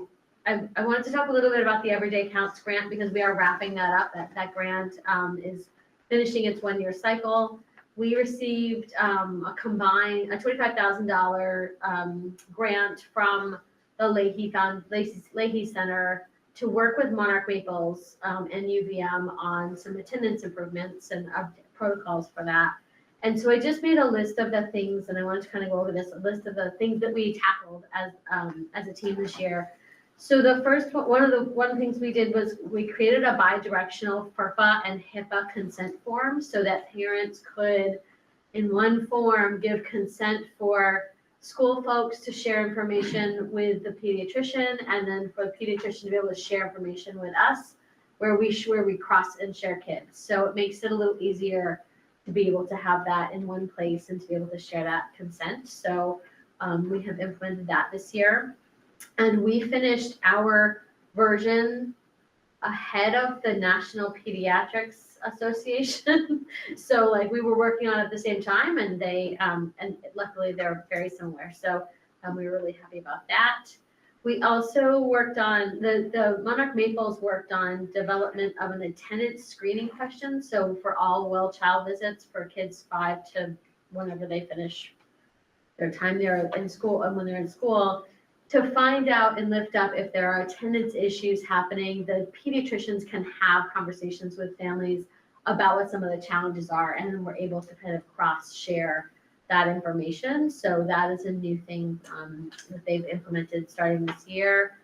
Speaker 13: wanted to talk a little bit about the Everyday Counts grant because we are wrapping that up. That grant is finishing its 1-year cycle. We received a combined, a $25,000 grant from the Leahy Center to work with Monarch Maples and UVM on some attendance improvements and protocols for that. And so I just made a list of the things, and I wanted to kind of go over this, a list of the things that we tackled as a team this year. So the first one of the things we did was we created a bi-directional FERPA and HIPAA consent form so that parents could, in one form, give consent for school folks to share information with the pediatrician, and then for the pediatrician to be able to share information with us, where we cross and share kids. So it makes it a little easier to be able to have that in one place and to be able to share that consent. So we have implemented that this year. And we finished our version ahead of the National Pediatrics Association. So like we were working on it at the same time, and they and luckily they're very similar. So we were really happy about that. We also worked on the Monarch Maples worked on development of an attendance screening question. So for all well child visits for kids 5 to whenever they finish their time there in school, and when they're in school, to find out and lift up if there are attendance issues happening. The pediatricians can have conversations with families about what some of the challenges are, and then we're able to kind of cross-share that information. So that is a new thing that they've implemented starting this year.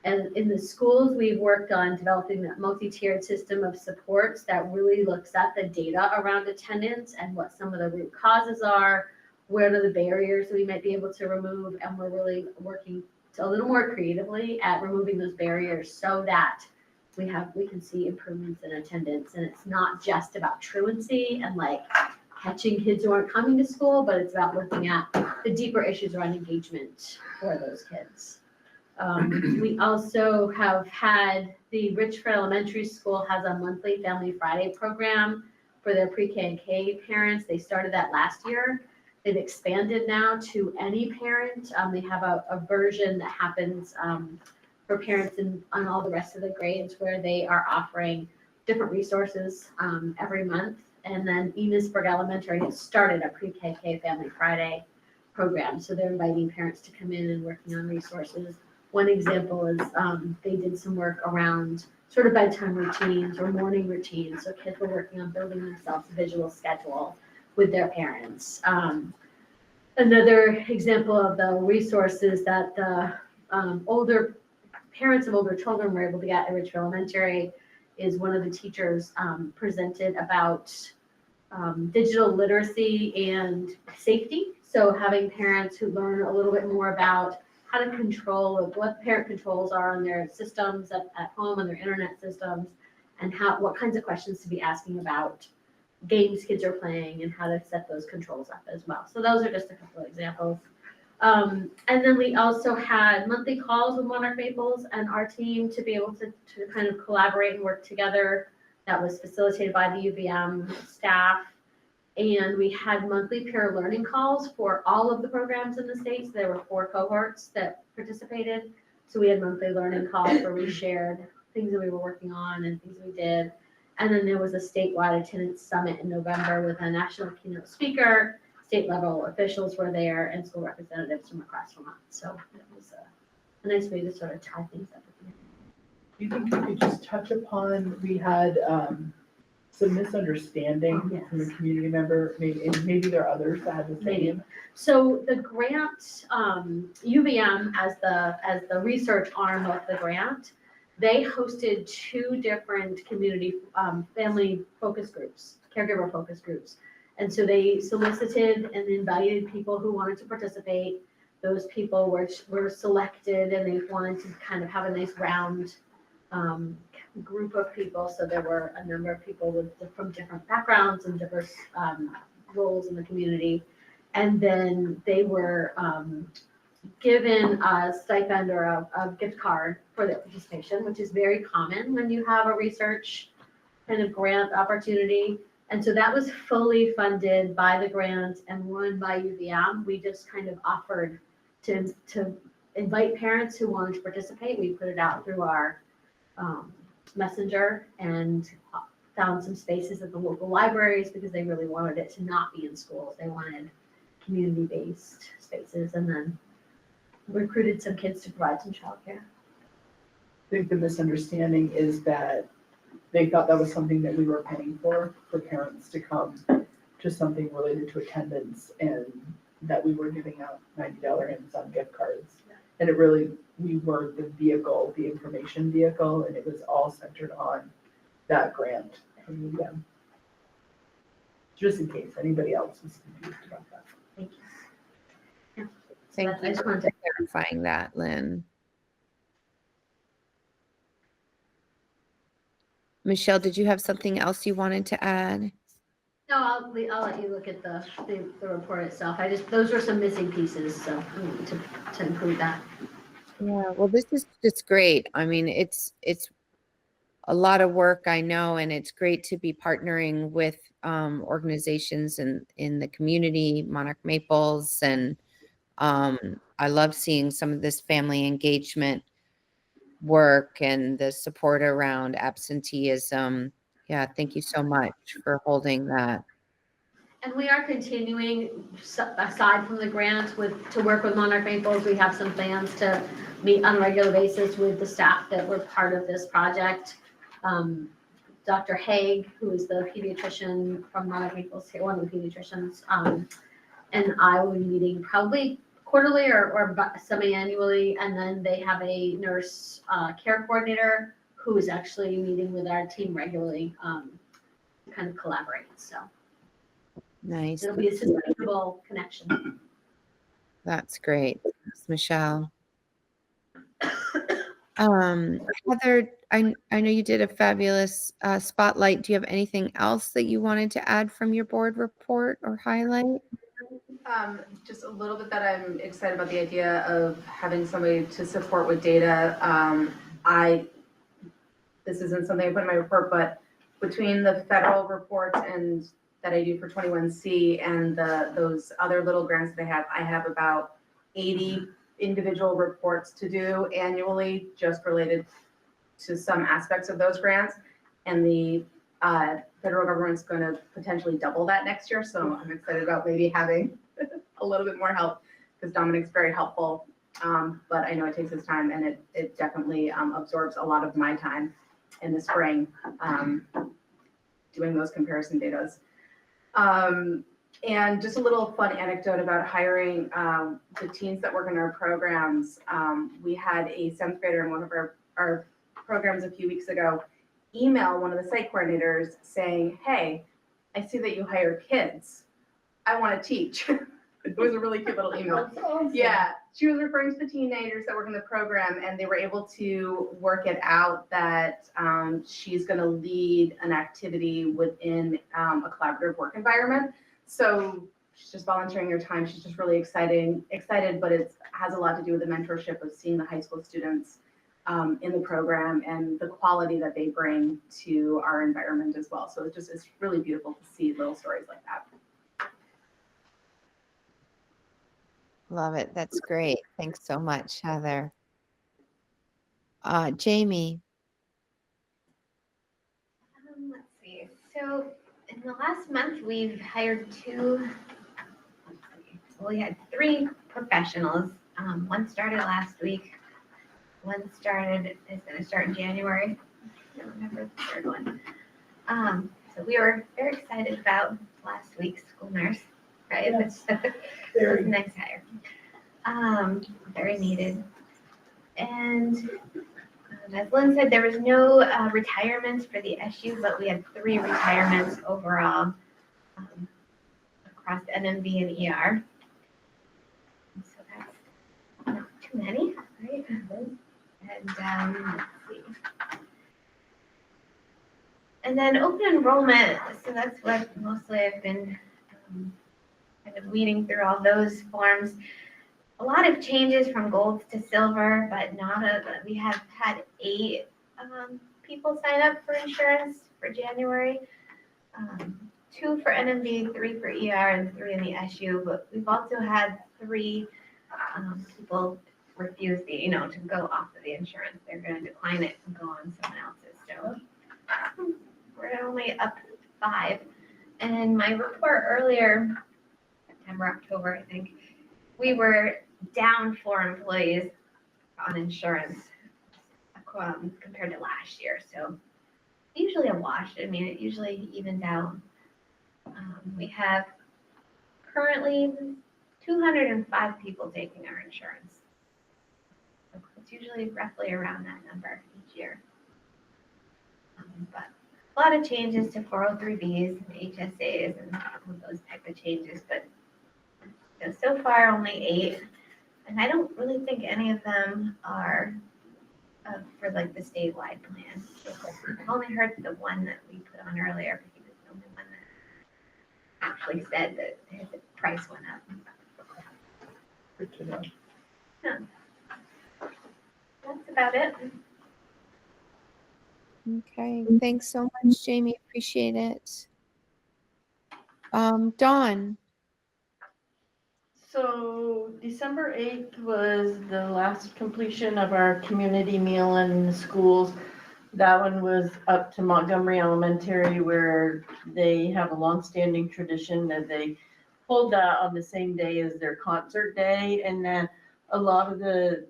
Speaker 13: And in the schools, we've worked on developing that multi-tiered system of supports that really looks at the data around attendance and what some of the root causes are, what are the barriers that we might be able to remove, and we're really working a little more creatively at removing those barriers so that we can see improvements in attendance. And it's not just about truancy and like catching kids who aren't coming to school, but it's about looking at the deeper issues around engagement for those kids. We also have had the Richford Elementary School has a monthly Family Friday program for their pre-K and K parents. They started that last year. They've expanded now to any parent. They have a version that happens for parents on all the rest of the grades where they are offering different resources every month. And then Enosburg Elementary has started a pre-KK Family Friday program. So they're inviting parents to come in and working on resources. One example is they did some work around sort of bedtime routines or morning routines. So kids were working on building themselves a visual schedule with their parents. Another example of the resources that the older parents of older children were able to get at Richford Elementary is one of the teachers presented about digital literacy and safety. So having parents who learn a little bit more about how to control what parent controls are on their systems at home and their internet systems, and what kinds of questions to be asking about games kids are playing and how to set those controls up as well. So those are just a couple of examples. And then we also had monthly calls with Monarch Maples and our team to be able to kind of collaborate and work together. That was facilitated by the UVM staff. And we had monthly peer learning calls for all of the programs in the state. So there were 4 cohorts that participated. So we had monthly learning calls where we shared things that we were working on and things we did. And then there was a statewide attendance summit in November with a national keynote speaker. State level officials were there and school representatives from across Vermont. So it was a nice way to sort of tie things up.
Speaker 2: Do you think you could just touch upon, we had some misunderstanding from a community member, maybe there are others that had the same.
Speaker 13: So the grant, UVM as the research arm of the grant, they hosted 2 different community family focus groups, caregiver focus groups. And so they solicited and invited people who wanted to participate. Those people were selected, and they wanted to kind of have a nice round group of people. So there were a number of people from different backgrounds and diverse roles in the community. And then they were given a stipend or a gift card for their participation, which is very common when you have a research kind of grant opportunity. And so that was fully funded by the grant and run by UVM. We just kind of offered to invite parents who wanted to participate. We put it out through our messenger and found some spaces at the local libraries because they really wanted it to not be in schools. They wanted community-based spaces, and then recruited some kids to provide some childcare.
Speaker 2: I think the misunderstanding is that they thought that was something that we were paying for parents to come to something related to attendance, and that we were giving out $90 Amazon gift cards. And it really, we were the vehicle, the information vehicle, and it was all centered on that grant. And just in case anybody else was confused about that.
Speaker 13: Thank you.
Speaker 1: Thank
Speaker 13: I
Speaker 1: you
Speaker 13: just
Speaker 1: for
Speaker 13: wanted to
Speaker 1: clarifying that, Lynn. Michelle, did you have something else you wanted to add?
Speaker 13: No, I'll let you look at the report itself. Those are some missing pieces, so I need to include that.
Speaker 1: Yeah, well, this is just great. I mean, it's a lot of work, I know, and it's great to be partnering with organizations in the community, Monarch Maples, and I love seeing some of this family engagement work and the support around absenteeism. Yeah, thank you so much for holding that.
Speaker 13: And we are continuing, aside from the grant, to work with Monarch Maples. We have some plans to meet on a regular basis with the staff that were part of this project. Dr. Haig, who is the pediatrician from Monarch Maples, one of the pediatricians, and I will be meeting probably quarterly or semi-annually. And then they have a nurse care coordinator who is actually meeting with our team regularly to kind of collaborate. So
Speaker 1: Nice.
Speaker 13: it'll be a sustainable connection.
Speaker 1: That's great. Thanks, Michelle. Heather, I know you did a fabulous spotlight. Do you have anything else that you wanted to add from your board report or highlight?
Speaker 4: Just a little bit that I'm excited about the idea of having somebody to support with data. This isn't something I put in my report, but between the federal reports and that I do for 21C and those other little grants that I have about 80 individual reports to do annually, just related to some aspects of those grants. And the federal government's going to potentially double that next year. So I'm excited about maybe having a little bit more help, because Dominic's very helpful. But I know it takes his time, and it definitely absorbs a lot of my time in the spring doing those comparison datas. And just a little fun anecdote about hiring the teens that work in our programs. We had a 7th grader in one of our programs a few weeks ago email one of the site coordinators saying, "Hey, I see that you hire kids. I want to teach." It was a really cute little email. Yeah, she was referring to the teenagers that work in the program, and they were able to work it out that she's going to lead an activity within a collaborative work environment. So she's just volunteering her time. She's just really excited, but it has a lot to do with the mentorship of seeing the high school students in the program and the quality that they bring to our environment as well. So it's really beautiful to see little stories like that.
Speaker 1: Love it. That's great. Thanks so much, Heather. Jamie.
Speaker 8: Let's see. So in the last month, we've hired we had 3 professionals. One started last week. One is going to start in January. I don't remember the third one. So we were very excited about last week's school nurse, right?
Speaker 2: Yes.
Speaker 8: It was a nice hire. Very needed. And as Lynn said, there was no retirements for the SU, but we had 3 retirements overall across NMB and ER. So that's not too many, right? And let's see. And then open enrollment, so that's what mostly I've been kind of weeding through all those forms. a lot of changes from gold to silver, but we have had 8 people sign up for insurance for January. 2 for NMD, 3 for ER, and 3 in the SU, but we've also had 3 people refuse to go off of the insurance. They're gonna decline it and go on someone else's, so we're only up 5. And my report earlier, September, October, I think, we were down 4 employees on insurance compared to last year, so usually a wash. I mean, it usually evens out. We have currently 205 people taking our insurance. So it's usually roughly around that number each year. But a lot of changes to 403Bs and HSAs and all of those type of changes, but so far only 8. And I don't really think any of them are for like the statewide plan. I've only heard the one that we put on earlier, but he was the only one that actually said that the price went up.
Speaker 2: Good to know.
Speaker 8: Yeah. That's about it.
Speaker 1: Okay, thanks so much, Jamie. Appreciate it. Dawn.
Speaker 14: So December 8th was the last completion of our community meal in the schools. That one was up to Montgomery Elementary, where they have a longstanding tradition that they hold that on the same day as their concert day. And then a lot of the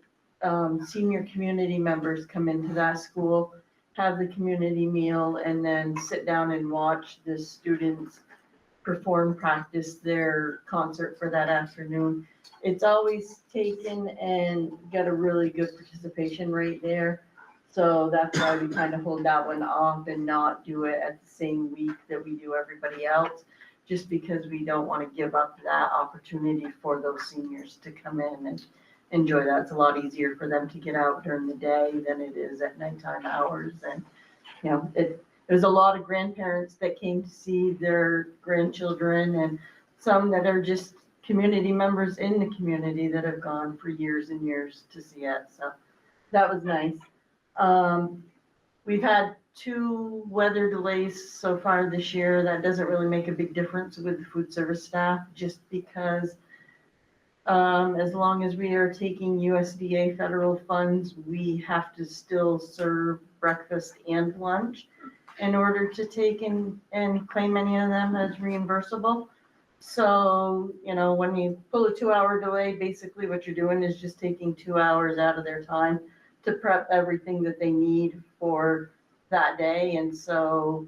Speaker 14: senior community members come into that school, have the community meal, and then sit down and watch the students practice their concert for that afternoon. It's always taken and got a really good participation rate there. So that's why we kind of hold that one off and not do it at the same week that we do everybody else, just because we don't want to give up that opportunity for those seniors to come in and enjoy that. It's a lot easier for them to get out during the day than it is at nighttime hours. And, there's a lot of grandparents that came to see their grandchildren, and some that are just community members in the community that have gone for years and years to see it. So that was nice. We've had 2 weather delays so far this year. That doesn't really make a big difference with the food service staff, just because as long as we are taking USDA federal funds, we have to still serve breakfast and lunch in order to take and claim any of them as reimbursable. So, when you pull a 2-hour delay, basically what you're doing is just taking 2 hours out of their time to prep everything that they need for that day. And so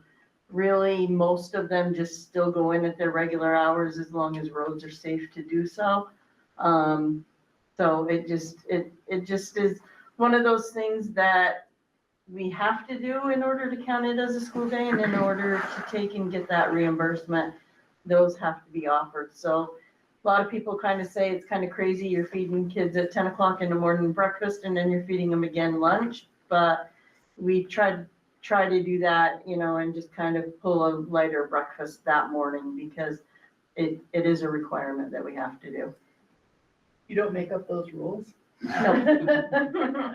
Speaker 14: really most of them just still go in at their regular hours as long as roads are safe to do so. So it just is one of those things that we have to do in order to count it as a school day, and in order to take and get that reimbursement, those have to be offered. So a lot of people kind of say it's kind of crazy, you're feeding kids at 10 o'clock in the morning breakfast and then you're feeding them again lunch, but we try to do that, and just kind of pull a lighter breakfast that morning, because it is a requirement that we have to do.
Speaker 2: You don't make up those rules?
Speaker 14: No.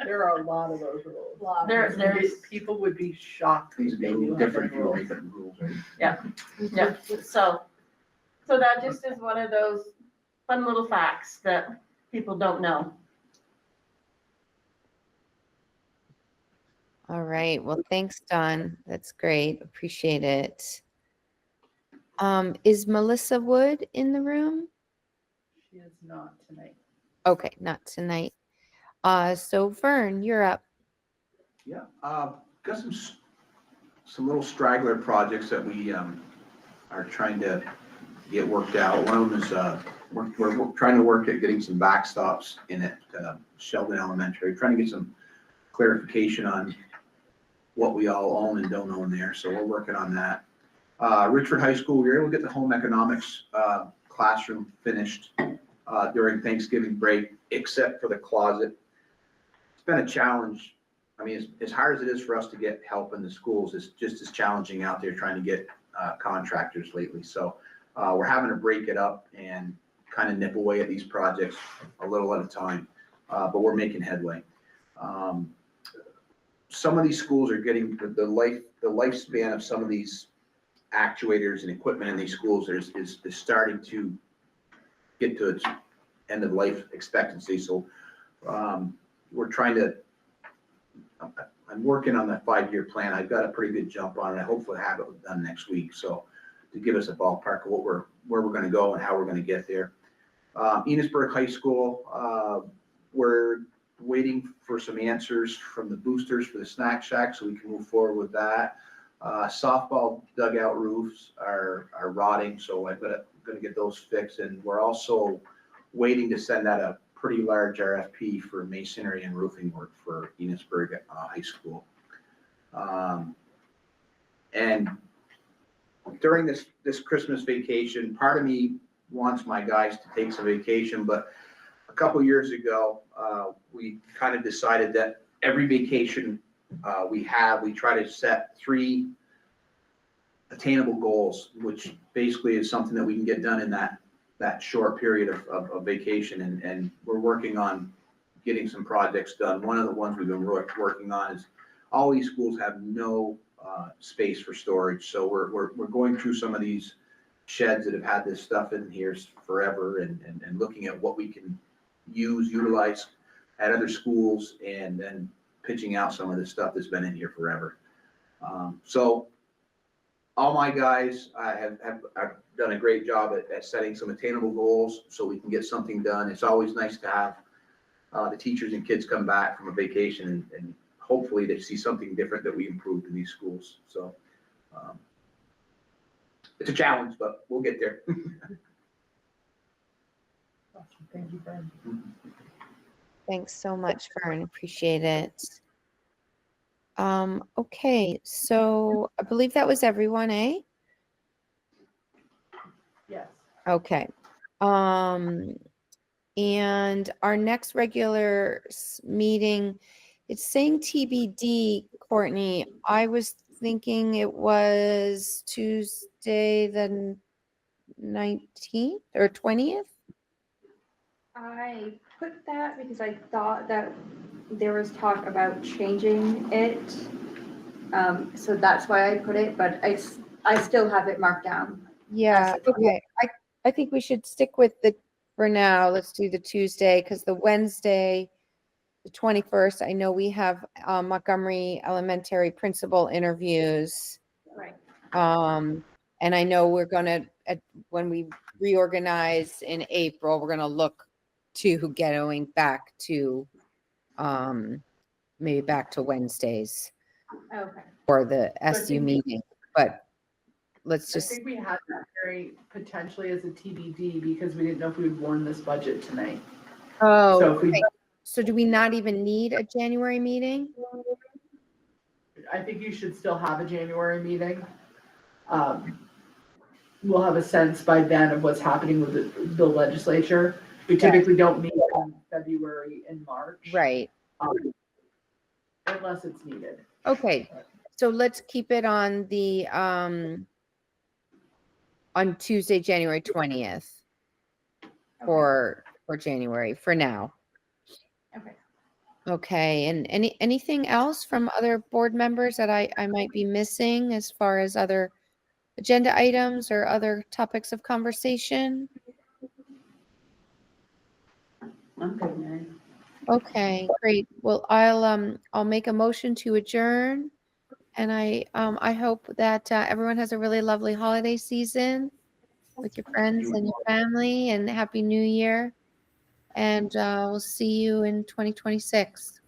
Speaker 2: There are a lot of those rules.
Speaker 14: There's
Speaker 2: People would be shocked.
Speaker 15: These
Speaker 2: if they
Speaker 15: are
Speaker 2: knew
Speaker 15: different
Speaker 2: how many
Speaker 15: rules.
Speaker 14: Yeah. So that just is one of those fun little facts that people don't know.
Speaker 1: All right. Well, thanks, Dawn. That's great. Appreciate it. Is Melissa Wood in the room?
Speaker 2: She is not tonight.
Speaker 1: Okay, not tonight. So Vern, you're up.
Speaker 15: Yeah, got some little straggler projects that we are trying to get worked out. One of them is we're trying to work at getting some backstops in at Sheldon Elementary, trying to get some clarification on what we all own and don't own there. So we're working on that. Richford High School, we were able to get the home economics classroom finished during Thanksgiving break, except for the closet. It's been a challenge. I mean, as hard as it is for us to get help in the schools, it's just as challenging out there trying to get contractors lately. So we're having to break it up and kind of nip away at these projects a little at a time, but we're making headway. Some of these schools are getting, the lifespan of some of these actuators and equipment in these schools is starting to get to its end of life expectancy. So we're trying to, I'm working on that 5-year plan. I've got a pretty good jump on it. I hopefully have it done next week. So to give us a ballpark of where we're going to go and how we're going to get there. Enosburg High School, we're waiting for some answers from the boosters for the snack shack so we can move forward with that. Softball dugout roofs are rotting, so I'm gonna get those fixed. And we're also waiting to send out a pretty large RFP for masonry and roofing work for Enosburg High School. And during this Christmas vacation, part of me wants my guys to take some vacation, but a couple years ago, we kind of decided that every vacation we try to set 3 attainable goals, which basically is something that we can get done in that short period of vacation. And we're working on getting some projects done. One of the ones we've been working on is all these schools have no space for storage. So we're going through some of these sheds that have had this stuff in here forever and looking at what we can utilize at other schools and then pitching out some of this stuff that's been in here forever. So all my guys have done a great job at setting some attainable goals so we can get something done. It's always nice to have the teachers and kids come back from a vacation and hopefully they see something different that we improved in these schools. So it's a challenge, but we'll get there.
Speaker 2: Thank you, Fern.
Speaker 1: Thanks so much, Fern. Appreciate it. Okay, so I believe that was everyone, eh?
Speaker 2: Yes.
Speaker 1: Okay. And our next regular meeting, it's saying TBD, Courtney. I was thinking it was Tuesday the 19th or 20th?
Speaker 10: I put that because I thought that there was talk about changing it. So that's why I put it, but I still have it marked down.
Speaker 1: Yeah, okay. I think we should stick with for now, let's do the Tuesday, because the Wednesday, the 21st, I know we have Montgomery Elementary principal interviews.
Speaker 10: Right.
Speaker 1: And I know we're gonna, when we reorganize in April, we're gonna look to going back to, maybe back to Wednesdays
Speaker 10: Okay.
Speaker 1: for the
Speaker 2: I
Speaker 1: SU
Speaker 2: think-
Speaker 1: meeting, but let's
Speaker 2: I
Speaker 1: just,
Speaker 2: think we had that very potentially as a TBD because we didn't know if we would warn this budget tonight.
Speaker 1: oh,
Speaker 2: So if we,
Speaker 1: okay. So do we not even need a January meeting?
Speaker 2: I think you should still have a January meeting. We'll have a sense by then of what's happening with the legislature. We typically don't meet in February and March.
Speaker 1: Right.
Speaker 2: Unless it's needed.
Speaker 1: Okay, so let's keep it on the, on Tuesday, January 20th for January, for now.
Speaker 10: Okay.
Speaker 1: Okay, and anything else from other board members that I might be missing as far as other agenda items or other topics of conversation?
Speaker 6: I'm good, Mary.
Speaker 1: Okay, great. Well, I'll make a motion to adjourn. And I hope that everyone has a really lovely holiday season with your friends and your family, and Happy New Year. And we'll see you in 2026.